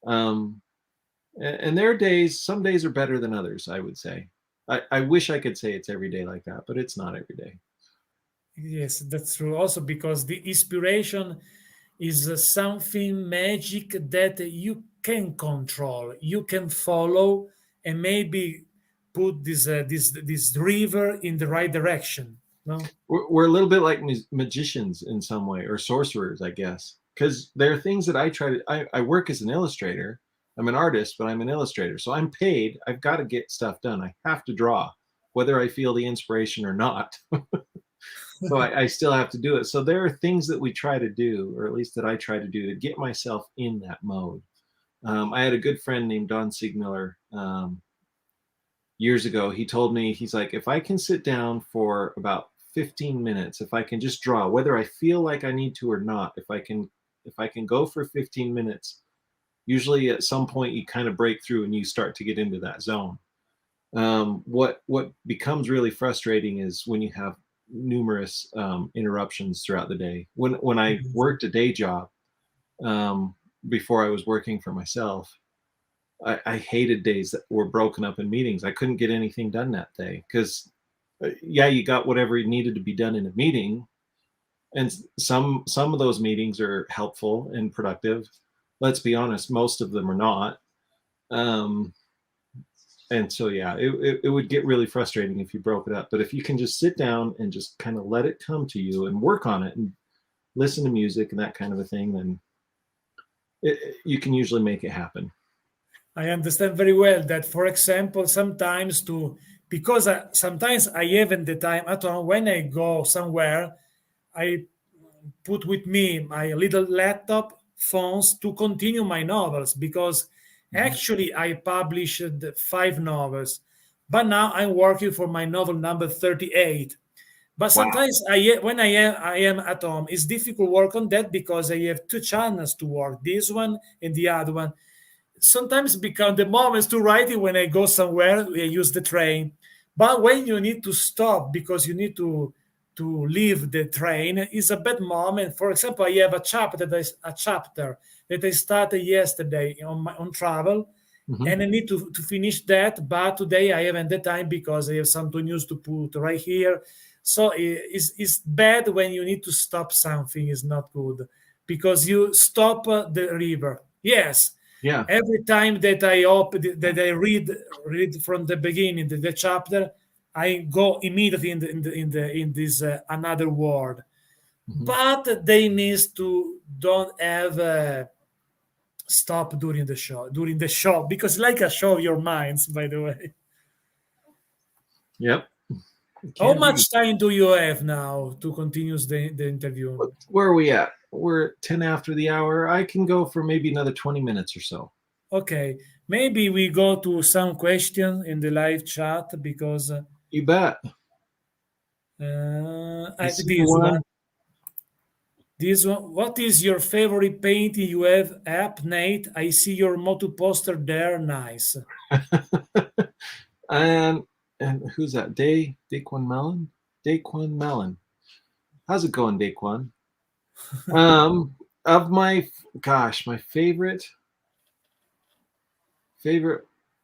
Speaker 2: Um, and there are days. Some days are better than others. I would say. I wish I could say it's every day like that, but it's not every day.
Speaker 1: Yes, that's true. Also because the inspiration is something magic that you can control, you can follow, and maybe put this river in the right direction. No,
Speaker 2: We're a little bit like magicians in some way, or sorcerers, I guess, because there are things that I work as an illustrator. I'm an artist, but I'm an illustrator, so I'm paid. I've got to get stuff done. I have to draw, whether I feel the inspiration or not. So I still have to do it. So there are things that we try to do, or at least that I try to do, to get myself in that mode. I had a good friend named Don Siegmiller years ago. He told me, he's like, if I can sit down for about 15 minutes, if I can just draw, whether I feel like I need to or not, if I can go for 15 minutes, usually at some point you kind of break through and you start to get into that zone. What becomes really frustrating is when you have numerous interruptions throughout the day. When I worked a day job, before I was working for myself, I hated days that were broken up in meetings. I couldn't get anything done that day because, yeah, you got whatever needed to be done in a meeting, and some of those meetings are helpful and productive. Let's be honest, most of them are not. Um, and so yeah, it would get really frustrating if you broke it up. But if you can just sit down and just kind of let it come to you and work on it and listen to music and that kind of a thing, then you can usually make it happen.
Speaker 1: I understand very well that, for example, sometimes to because sometimes I haven't the time at home when I go somewhere, I put with me my little laptop phones to continue my novels because
Speaker 2: Mhm.
Speaker 1: actually I published 5 novels, but now I'm working for my novel number 38. But
Speaker 2: Wow.
Speaker 1: sometimes when I am at home, it's difficult work on that because I have 2 channels to work, this one and the other one. Sometimes become the moments to write it when I go somewhere, I use the train. But when you need to stop because you need to leave the train, is a bad moment. For example, I have a chapter that I started yesterday on travel,
Speaker 2: Hmm.
Speaker 1: and I need to finish that. But today I haven't the time because I have some news to put right here. So it's bad when you need to stop something. Is not good because you stop the river. Yes,
Speaker 2: Yeah.
Speaker 1: every time that I open that I read from the beginning the chapter, I go immediately in this another world.
Speaker 2: Hmm.
Speaker 1: But they need to don't have stop during the show because like a show of your minds, by the way.
Speaker 2: Yep. It
Speaker 1: How
Speaker 2: can be.
Speaker 1: much time do you have now to continue the interview?
Speaker 2: Where are we at? We're at 10 after the hour. I can go for maybe another 20 minutes or so.
Speaker 1: Okay, maybe we go to some question in the live chat because
Speaker 2: You bet. I see
Speaker 1: this one.
Speaker 2: one.
Speaker 1: This one. What is your favorite painting you have up, Nate? I see your moto poster there. Nice.
Speaker 2: and and who's that? Daquan Mellon? Daquan Mellon. How's it going, Daquan? Um, of my gosh, my favorite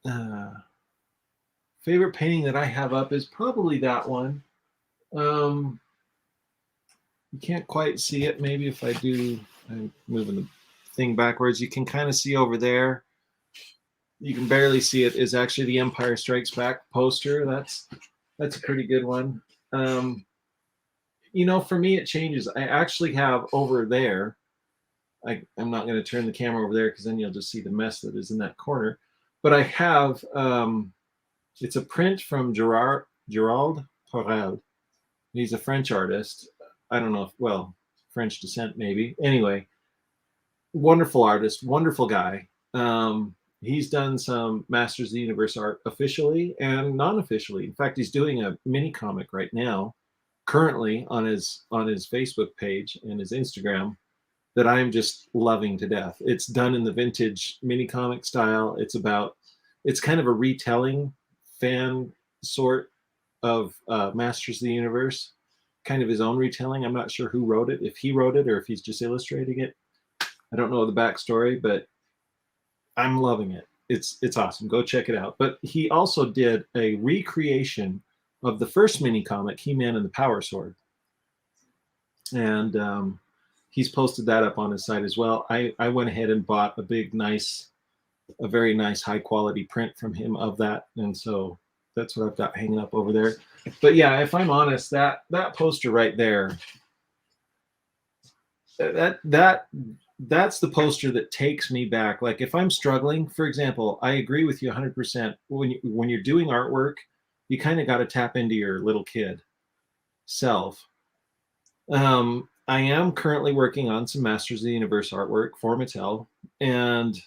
Speaker 2: uh favorite painting that I have up is probably that one. Um, you can't quite see it. Maybe if I do, I'm moving the thing backwards. You can kind of see over there. You can barely see it. Is actually the Empire Strikes Back poster. That's a pretty good one. Um, for me, it changes. I actually have over there. I'm not going to turn the camera over there because then you'll just see the mess that is in that corner. But I have it's a print from Gerald Porel. He's a French artist. I don't know if, well, French descent maybe. Anyway, wonderful artist, wonderful guy. He's done some Masters of the Universe art officially and non-officially. In fact, he's doing a mini comic right now, currently on his Facebook page and his Instagram that I'm just loving to death. It's done in the vintage mini comic style. It's kind of a retelling fan sort of Masters of the Universe, kind of his own retelling. I'm not sure who wrote it, if he wrote it or if he's just illustrating it. I don't know the backstory, but I'm loving it. It's awesome. Go check it out. But he also did a recreation of the first mini comic, He-Man and the Power Sword, and he's posted that up on his site as well. I went ahead and bought a very nice high quality print from him of that, and so that's what I've got hanging up over there. But yeah, if I'm honest, that poster right there, that's the poster that takes me back. Like if I'm struggling, for example, I agree with you 100%. When you're doing artwork, you kind of got to tap into your little kid self. I am currently working on some Masters of the Universe artwork for Mattel, and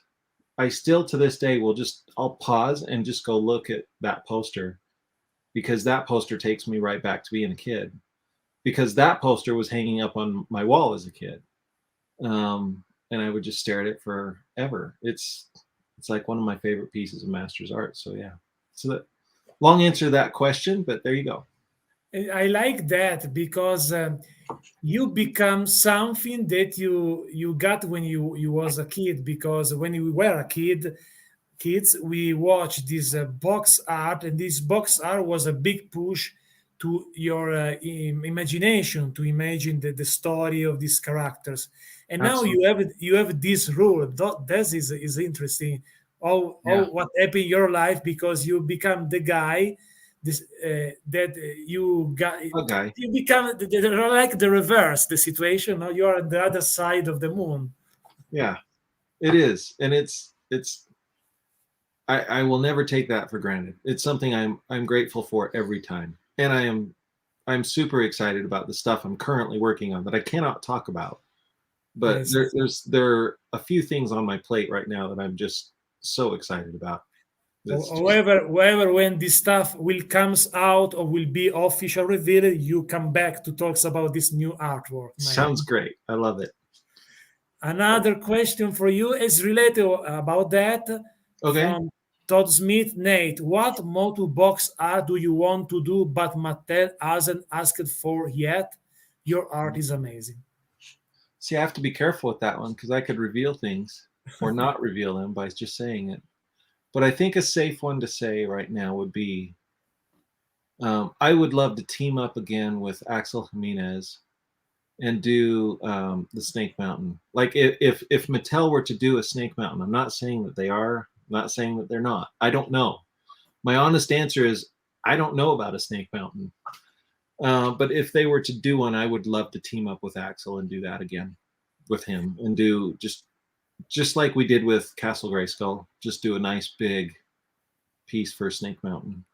Speaker 2: I still to this day I'll pause and just go look at that poster because that poster takes me right back to being a kid. Because that poster was hanging up on my wall as a kid, and I would just stare at it forever. It's like one of my favorite pieces of Masters art. So yeah, so that long answer to that question, but there you go.
Speaker 1: I like that because you become something that you got when you was a kid. Because when you were a kids, we watched this box art, and this box art was a big push to your imagination to imagine the story of these characters. And now
Speaker 2: Absolutely.
Speaker 1: you have this rule. This is interesting.
Speaker 2: Yeah.
Speaker 1: what happened in your life, because you become the guy that you got.
Speaker 2: Okay.
Speaker 1: You become like the reverse, the situation. No? You are on the other side of the moon.
Speaker 2: Yeah, it is. And it's I will never take that for granted. It's something I'm grateful for every time. And I'm super excited about the stuff I'm currently working on that I cannot talk about. But
Speaker 1: Yes.
Speaker 2: there are a few things on my plate right now that I'm just so excited about. That's just
Speaker 1: However, when this stuff will comes out or will be official revealed, you come back to talks about this new artwork,
Speaker 2: sounds
Speaker 1: man.
Speaker 2: great. I love it.
Speaker 1: Another question for you is related about that
Speaker 2: Okay.
Speaker 1: from Todd Smith. Nate, what motu box art do you want to do but Mattel hasn't asked for yet? Your art is amazing.
Speaker 2: See, I have to be careful with that one because I could reveal things or not reveal them by just saying it. But I think a safe one to say right now would be I would love to team up again with Axel Jimenez and do the Snake Mountain. Like if Mattel were to do a Snake Mountain, I'm not saying that they are, I'm not saying that they're not. I don't know. My honest answer is I don't know about a Snake Mountain. But if they were to do one, I would love to team up with Axel and do that again with him and do just like we did with Castle Grayskull, just do a nice big piece for Snake Mountain.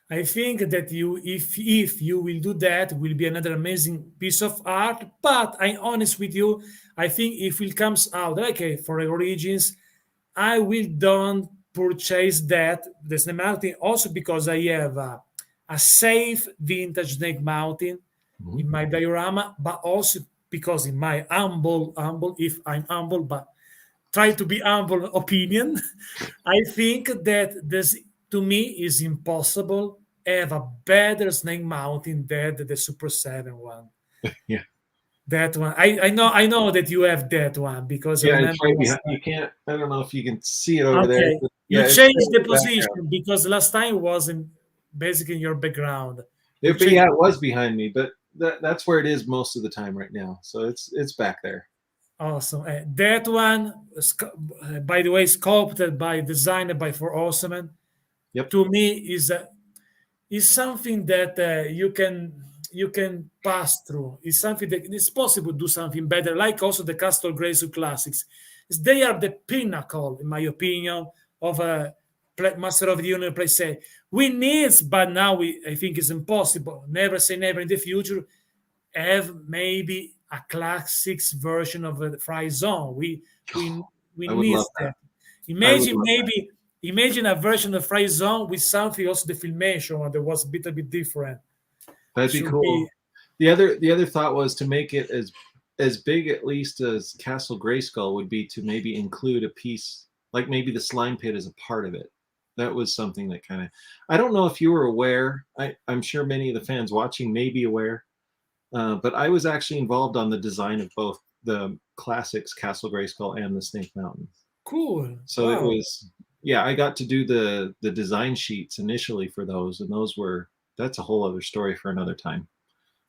Speaker 1: I think that if you will do that, will be another amazing piece of art. But I'm honest with you, I think if it comes out okay for Origins, I will don't purchase that the Snake Mountain also because I have a safe vintage Snake Mountain
Speaker 2: Mhm.
Speaker 1: in my diorama, but also because in my humble, if I'm humble, but try to be humble opinion, I think that this to me is impossible have a better Snake Mountain than the Super 7 one.
Speaker 2: Yeah.
Speaker 1: That one, I know that you have that one because I
Speaker 2: Yeah, it's
Speaker 1: remember
Speaker 2: right
Speaker 1: last
Speaker 2: behind.
Speaker 1: time.
Speaker 2: You can't. I don't know if you can see it over there.
Speaker 1: Okay,
Speaker 2: But
Speaker 1: you
Speaker 2: yeah, it's right
Speaker 1: changed
Speaker 2: in
Speaker 1: the
Speaker 2: the background.
Speaker 1: position because last time was in basically in your background. You
Speaker 2: But
Speaker 1: changed.
Speaker 2: yeah, it was behind me. But that's where it is most of the time right now. So it's back there.
Speaker 1: Awesome. That one, by the way, sculpted by designed by For Osman,
Speaker 2: Yep.
Speaker 1: to me is something that you can pass through. It's something that it's possible to do something better, like also the Castle Grayskull classics. They are the pinnacle, in my opinion, of a Master of the Universe play set. We need, but now I think it's impossible. Never say never in the future. Have maybe a classics version of the Fry Zone. We
Speaker 2: I would
Speaker 1: need
Speaker 2: love that.
Speaker 1: that.
Speaker 2: I would
Speaker 1: Imagine
Speaker 2: love that.
Speaker 1: maybe imagine a version of Fry Zone with something also the filmation that was a bit different.
Speaker 2: That'd be
Speaker 1: Should be
Speaker 2: cool. The other thought was to make it as big at least as Castle Grayskull would be to maybe include a piece like maybe the slime pit as a part of it. That was something that kind of I don't know if you were aware. I'm sure many of the fans watching may be aware, but I was actually involved on the design of both the classics Castle Grayskull and the Snake Mountain.
Speaker 1: cool.
Speaker 2: So it
Speaker 1: Wow.
Speaker 2: was yeah, I got to do the design sheets initially for those, and those were that's a whole other story for another time.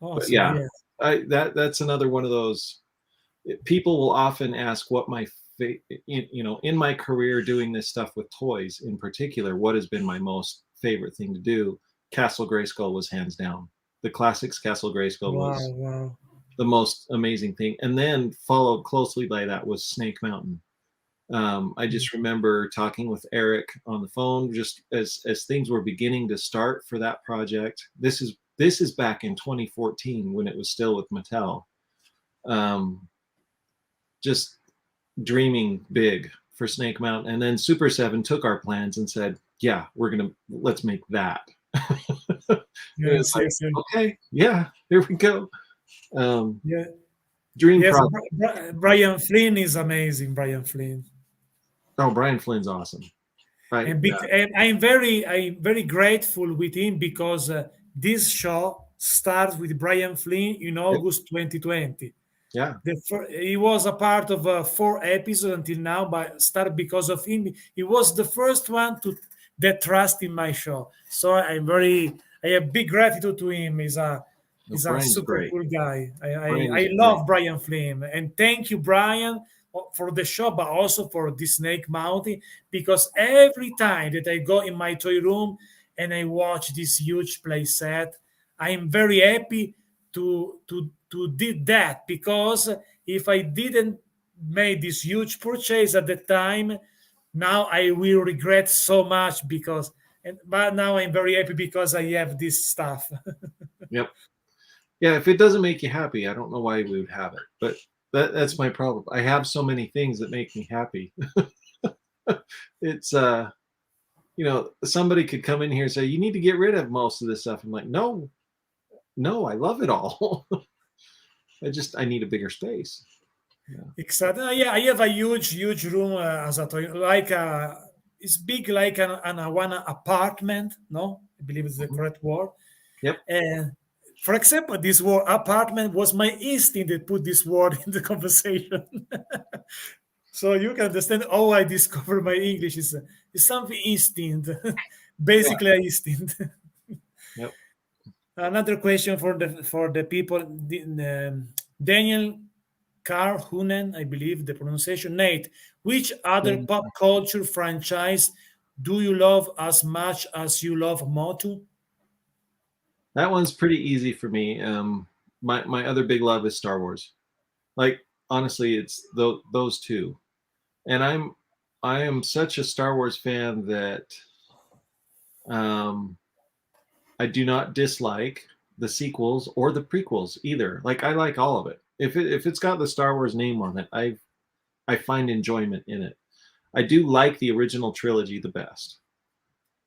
Speaker 2: But
Speaker 1: Awesome.
Speaker 2: yeah,
Speaker 1: Yeah.
Speaker 2: that's another one of those. People will often ask what my in my career doing this stuff with toys in particular, what has been my most favorite thing to do? Castle Grayskull was hands down. The classics Castle Grayskull
Speaker 1: Wow.
Speaker 2: was
Speaker 1: Wow.
Speaker 2: the most amazing thing, and then followed closely by that was Snake Mountain. I just remember talking with Eric on the phone just as things were beginning to start for that project. This is back in 2014 when it was still with Mattel. Um, just dreaming big for Snake Mountain, and then Super 7 took our plans and said, "Yeah, let's make that." And it's
Speaker 1: Yes.
Speaker 2: like,
Speaker 1: Yes. Yes.
Speaker 2: okay, yeah, here we go. Um,
Speaker 1: Yeah.
Speaker 2: dream
Speaker 1: Yes.
Speaker 2: project.
Speaker 1: Brian Flynn is amazing. Brian Flynn.
Speaker 2: Oh, Brian Flynn's awesome. Right? Yeah,
Speaker 1: And I'm very grateful with him because this show starts with Brian Flynn in
Speaker 2: yep,
Speaker 1: August 2020.
Speaker 2: yeah.
Speaker 1: He was a part of 4 episodes until now, but started because of him. He was the first one to that trust in my show. So I have big gratitude to him.
Speaker 2: No,
Speaker 1: He's a
Speaker 2: Brian's
Speaker 1: super
Speaker 2: great.
Speaker 1: cool guy. I, I,
Speaker 2: Brian is
Speaker 1: I
Speaker 2: great.
Speaker 1: love Brian Flynn, and thank you, Brian, for the show, but also for the snake mountain, because every time that I go in my toy room and I watch this huge play set, I'm very happy to did that, because if I didn't make this huge purchase at the time, now I will regret so much, because but now I'm very happy because I have this stuff.
Speaker 2: Yep. Yeah, if it doesn't make you happy, I don't know why we would have it. But that's my problem. I have so many things that make me happy. It's somebody could come in here and say, you need to get rid of most of this stuff. I'm like, no, I love it all. I need a bigger space. Yeah.
Speaker 1: Exactly. Yeah, I have a huge room as a toy, like it's big, like one apartment. No, I believe it's the
Speaker 2: Mhm.
Speaker 1: correct word.
Speaker 2: Yep.
Speaker 1: And for example, this word apartment was my instinct that put this word in the conversation. So you can understand how I discover my English is something instinct,
Speaker 2: Yeah.
Speaker 1: basically an instinct.
Speaker 2: Yep.
Speaker 1: Another question for the people, Daniel Carhunen, I believe the pronunciation. Nate, which other
Speaker 2: Then
Speaker 1: pop culture franchise do you love as much as you love Motu?
Speaker 2: that one's pretty easy for me. My other big love is Star Wars. Like honestly, it's those two. And I am such a Star Wars fan that um, I do not dislike the sequels or the prequels either. Like I like all of it. If it's got the Star Wars name on it, I find enjoyment in it. I do like the original trilogy the best.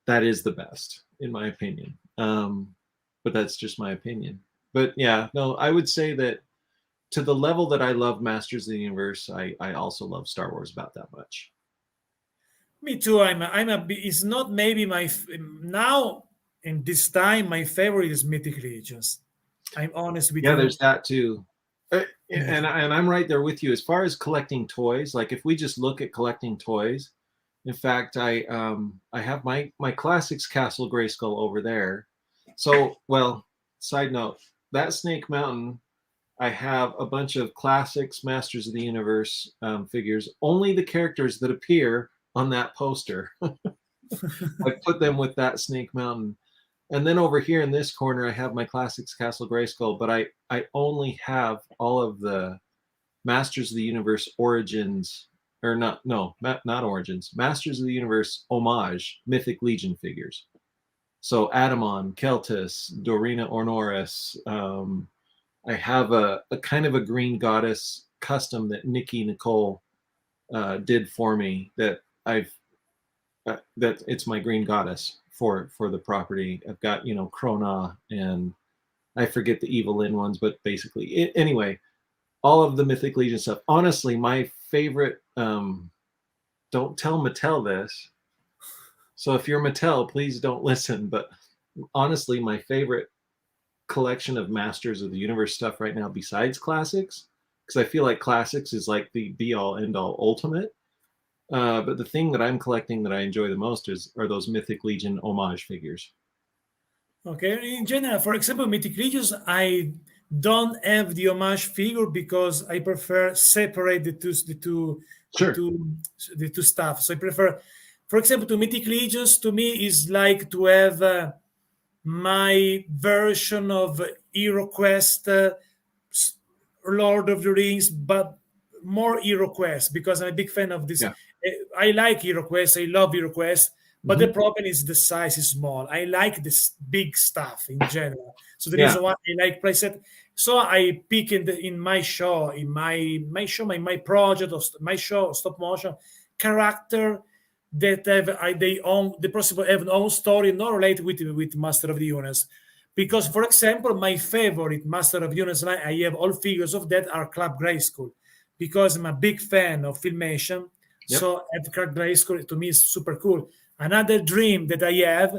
Speaker 2: That is the best in my opinion. But that's just my opinion. But yeah, no, I would say that to the level that I love Masters of the Universe, I also love Star Wars about that much.
Speaker 1: Me too. It's not maybe now in this time my favorite is Mythic Legions. I'm honest with
Speaker 2: Yeah,
Speaker 1: you.
Speaker 2: there's that too.
Speaker 1: Yeah.
Speaker 2: And I'm right there with you as far as collecting toys. Like if we just look at collecting toys, in fact, I have my classics Castle Grayskull over there. So, well, side note, that Snake Mountain, I have a bunch of classics Masters of the Universe figures. Only the characters that appear on that poster. I put them with that Snake Mountain. And then over here in this corner, I have my classics Castle Grayskull, but I only have all of the Masters of the Universe Origins, or not, no, not Origins, Masters of the Universe Homage Mythic Legion figures. So Adamon, Keltis, Dorina Ornoris. I have a kind of a green goddess custom that Nikki Nicole did for me that that it's my green goddess for the property. I've got Krona and I forget the Evelyn ones, but basically anyway, all of the Mythic Legion stuff. Honestly, my favorite. Don't tell Mattel this. So if you're Mattel, please don't listen. But honestly, my favorite collection of Masters of the Universe stuff right now, besides classics, because I feel like classics is like the be all end all ultimate. But the thing that I'm collecting that I enjoy the most are those Mythic Legion homage figures.
Speaker 1: Okay. In general, for example, Mythic Legions, I don't have the homage figure because I prefer separate the
Speaker 2: Sure.
Speaker 1: two, the two stuff. So I prefer, for example, to Mythic Legions to me is like to have my version of Hero Quest, Lord of the Rings, but more Hero Quest because I'm a big fan of this.
Speaker 2: Yeah.
Speaker 1: I like Hero Quest. I love Hero Quest. But the
Speaker 2: Mm-hmm.
Speaker 1: problem is the size is small. I like this big stuff in general. So the
Speaker 2: Yeah.
Speaker 1: reason why I like playset. So I pick in my show, my project of my show stop motion character that have they own the possible have an own story not related with Master of the Universe. Because, for example, my favorite Master of the Universe, and I have all figures of that are Club Grayskull, because I'm a big fan of filmation.
Speaker 2: Yep.
Speaker 1: So Club Grayskull to me is super cool. Another dream that I have,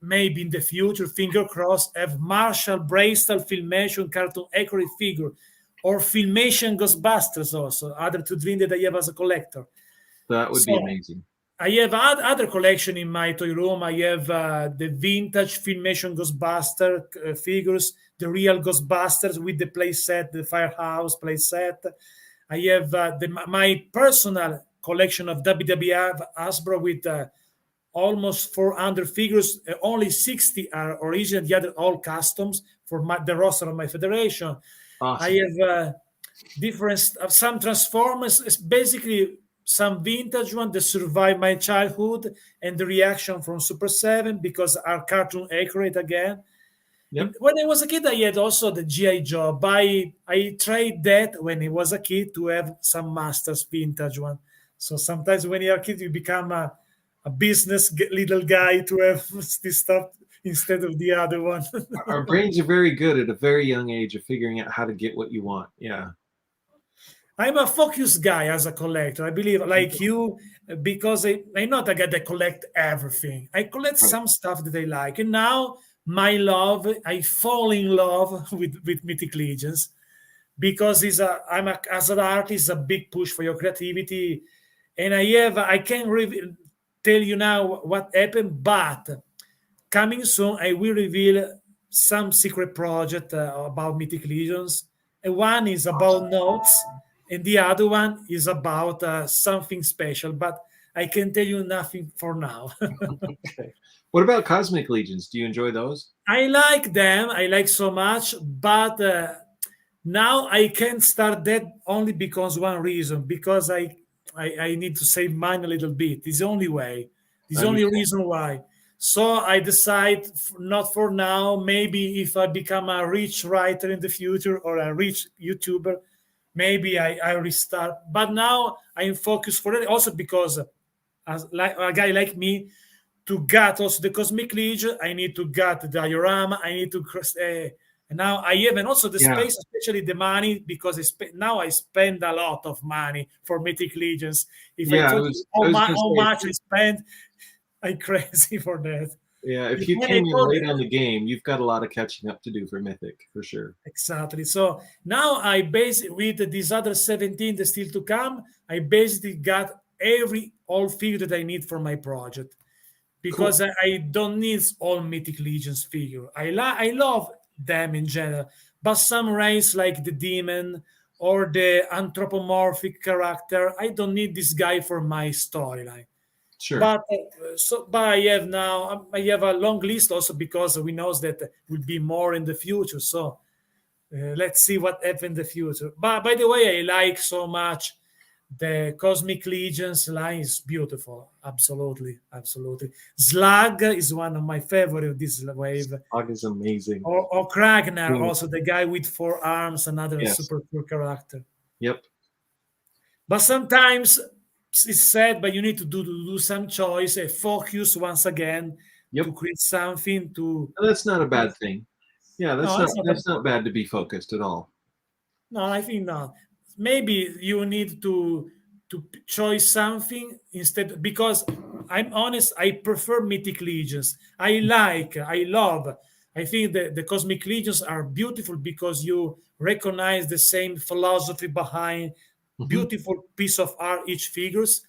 Speaker 1: maybe in the future, finger crossed, have Marshall Bristol filmation cartoon accurate figure, or filmation Ghostbusters also. Other two dreams that I have as a collector.
Speaker 2: That would be
Speaker 1: So
Speaker 2: amazing.
Speaker 1: I have other collection in my toy room. I have the vintage filmation Ghostbuster figures, the real Ghostbusters with the playset, the Firehouse playset. I have my personal collection of WWF Hasbro with almost 400 figures. Only 60 are original, the other all customs for the roster of my federation. I
Speaker 2: Awesome.
Speaker 1: have different some Transformers. It's basically some vintage one that survived my childhood and the reaction from Super 7 because are cartoon accurate again.
Speaker 2: Yep.
Speaker 1: When I was a kid, I had also the GI Joe. But I tried that when I was a kid to have some Masters vintage one. So sometimes when you're a kid, you become a business little guy to have this stuff instead of the other one.
Speaker 2: Our brains are very good at a very young age of figuring out how to get what you want. Yeah.
Speaker 1: I'm a focused guy as a collector. I believe, like you, because I'm not a guy that collect everything. I collect
Speaker 2: Right.
Speaker 1: some stuff that I like, and now my love, I fall in love with Mythic Legions because as an artist, a big push for your creativity, and I can't tell you now what happened, but coming soon, I will reveal some secret project about Mythic Legions. And one is about notes, and the other one is about something special. But I can tell you nothing for now.
Speaker 2: Okay. What about Cosmic Legions? Do you enjoy those?
Speaker 1: I like them. I like so much, but now I can't start that only because one reason. Because I need to save mine a little bit. It's the only way. It's
Speaker 2: I
Speaker 1: the only
Speaker 2: understand.
Speaker 1: reason why. So I decide not for now. Maybe if I become a rich writer in the future or a rich YouTuber, maybe I restart. But now I'm focused for it. Also because as like a guy like me, to get also the Cosmic Legion, I need to get the diorama. I need to and now I have and also the
Speaker 2: Yeah.
Speaker 1: space, especially the money, because now I spend a lot of money for Mythic Legions. If I
Speaker 2: Yeah.
Speaker 1: told you
Speaker 2: I was going to
Speaker 1: how
Speaker 2: say,
Speaker 1: much I spend, I'm crazy for that.
Speaker 2: yeah, if
Speaker 1: If
Speaker 2: you
Speaker 1: when I
Speaker 2: came in
Speaker 1: told
Speaker 2: late on the game, you've got a lot of catching up to do for Mythic, for sure.
Speaker 1: exactly. So now I base with these other 17 that still to come. I basically got every all figure that I need for my project
Speaker 2: Cool.
Speaker 1: because I don't need all Mythic Legions figure. I love them in general, but some race like the demon or the anthropomorphic character, I don't need this guy for my storyline.
Speaker 2: Sure.
Speaker 1: But I have now I have a long list also because we know that will be more in the future. So let's see what happens in the future. But by the way, I like so much the Cosmic Legions line is beautiful. Absolutely, absolutely. Slag is one of my favorite of this wave.
Speaker 2: Fog is amazing.
Speaker 1: Or Kragnar,
Speaker 2: Yeah.
Speaker 1: also the guy with 4 arms, another
Speaker 2: Yes.
Speaker 1: super cool character.
Speaker 2: Yep.
Speaker 1: But sometimes it's sad, but you need to do some choice, focus once again
Speaker 2: Yep.
Speaker 1: to create something to.
Speaker 2: And that's not a bad thing. Yeah,
Speaker 1: No, that's not.
Speaker 2: that's not bad to be focused at all.
Speaker 1: No, I think not. Maybe you need to choose something instead because I'm honest, I prefer Mythic Legions. I love. I think the Cosmic Legions are beautiful because you recognize the same philosophy behind
Speaker 2: Hmm.
Speaker 1: beautiful piece of art each figures.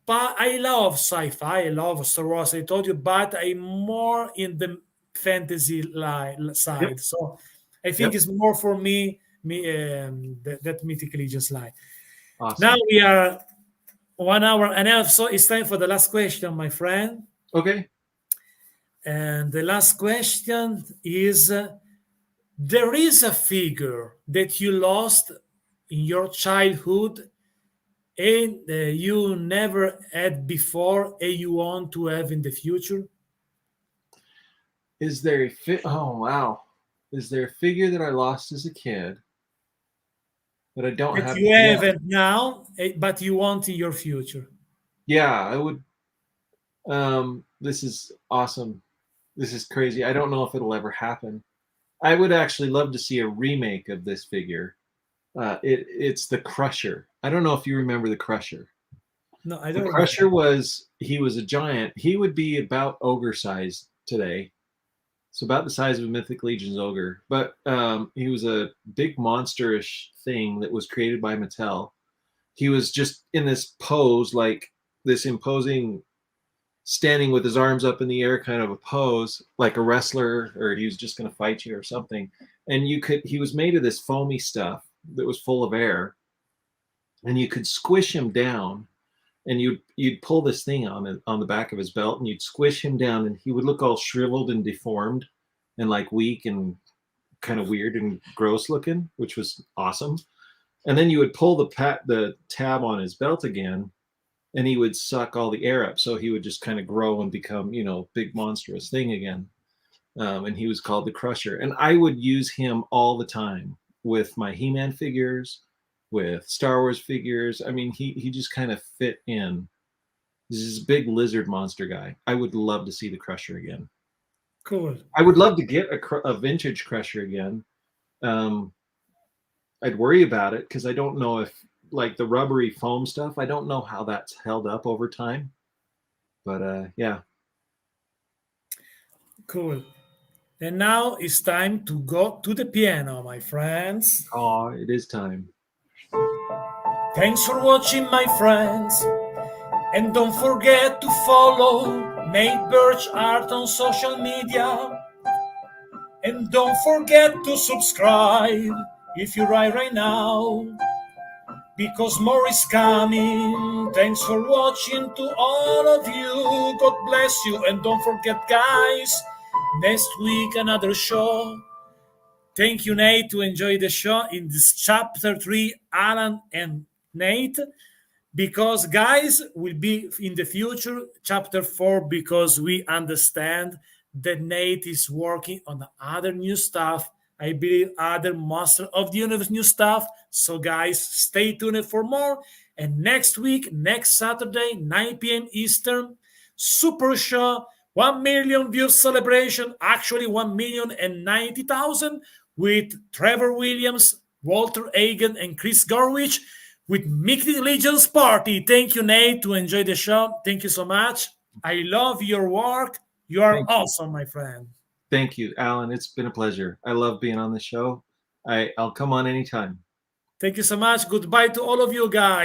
Speaker 1: But I love sci-fi, I love Star Wars, I told you, but I'm more in the fantasy
Speaker 2: Yep.
Speaker 1: side. So I think
Speaker 2: Yep.
Speaker 1: it's more for me that Mythic Legion's line. Now
Speaker 2: Awesome.
Speaker 1: we are 1 hour and a half, so it's time for the last question, my friend.
Speaker 2: Okay.
Speaker 1: And the last question is there is a figure that you lost in your childhood and you never had before and you want to have in the future?
Speaker 2: Is there a Oh wow. Is there a figure that I lost as a kid that I don't
Speaker 1: That
Speaker 2: have
Speaker 1: you
Speaker 2: now?
Speaker 1: haven't now, but you want in your future?
Speaker 2: Yeah, I would. This is awesome. This is crazy. I don't know if it'll ever happen. I would actually love to see a remake of this figure. It's the Crusher. I don't know if you remember the Crusher.
Speaker 1: No, I
Speaker 2: The
Speaker 1: don't remember.
Speaker 2: Crusher he was a giant. He would be about ogre size today. So about the size of a Mythic Legion's ogre. But he was a big monsterish thing that was created by Mattel. He was just in this pose, like this imposing standing with his arms up in the air kind of a pose, like a wrestler, or he was just going to fight you or something. And he was made of this foamy stuff that was full of air. and you could squish him down, and you'd pull this thing on the back of his belt, and you'd squish him down, and he would look all shriveled and deformed and like weak and kind of weird and gross looking, which was awesome. And then you would pull the tab on his belt again, and he would suck all the air up, so he would just kind of grow and become, big monstrous thing again. And he was called the Crusher. And I would use him all the time with my He-Man figures, with Star Wars figures. I mean, he just kind of fit in. This is a big lizard monster guy. I would love to see the Crusher again.
Speaker 1: Cool.
Speaker 2: I would love to get a vintage Crusher again. I'd worry about it because I don't know if, like, the rubbery foam stuff, I don't know how that's held up over time. But yeah.
Speaker 1: Cool. And now it's time to go to the piano, my friends.
Speaker 2: Oh, it is time.
Speaker 1: Thanks for watching, my friends. And don't forget to follow Nate Baertsch Art on social media. And don't forget to subscribe if you're right now, because more is coming. Thanks for watching to all of you. God bless you. And don't forget, guys, next week another show. Thank you, Nate, to enjoy the show in this chapter 3, Alan and Nate. Because, guys, will be in the future chapter 4, because we understand that Nate is working on other new stuff. I believe other Master of the Universe new stuff. So, guys, stay tuned for more. And next week, next Saturday, 9 p.m. Eastern, SuperShow, 1 million views celebration, actually 1,090,000, with Trevor Williams, Walter Hagen, and Chris Gorwich, with Mythic Legion's party. Thank you, Nate, to enjoy the show. Thank you so much. I love your work. You are awesome, my friend.
Speaker 2: Thank you, Alan. It's been a pleasure. I love being on the show. I'll come on anytime.
Speaker 1: Thank you so much. Goodbye to all of you guys.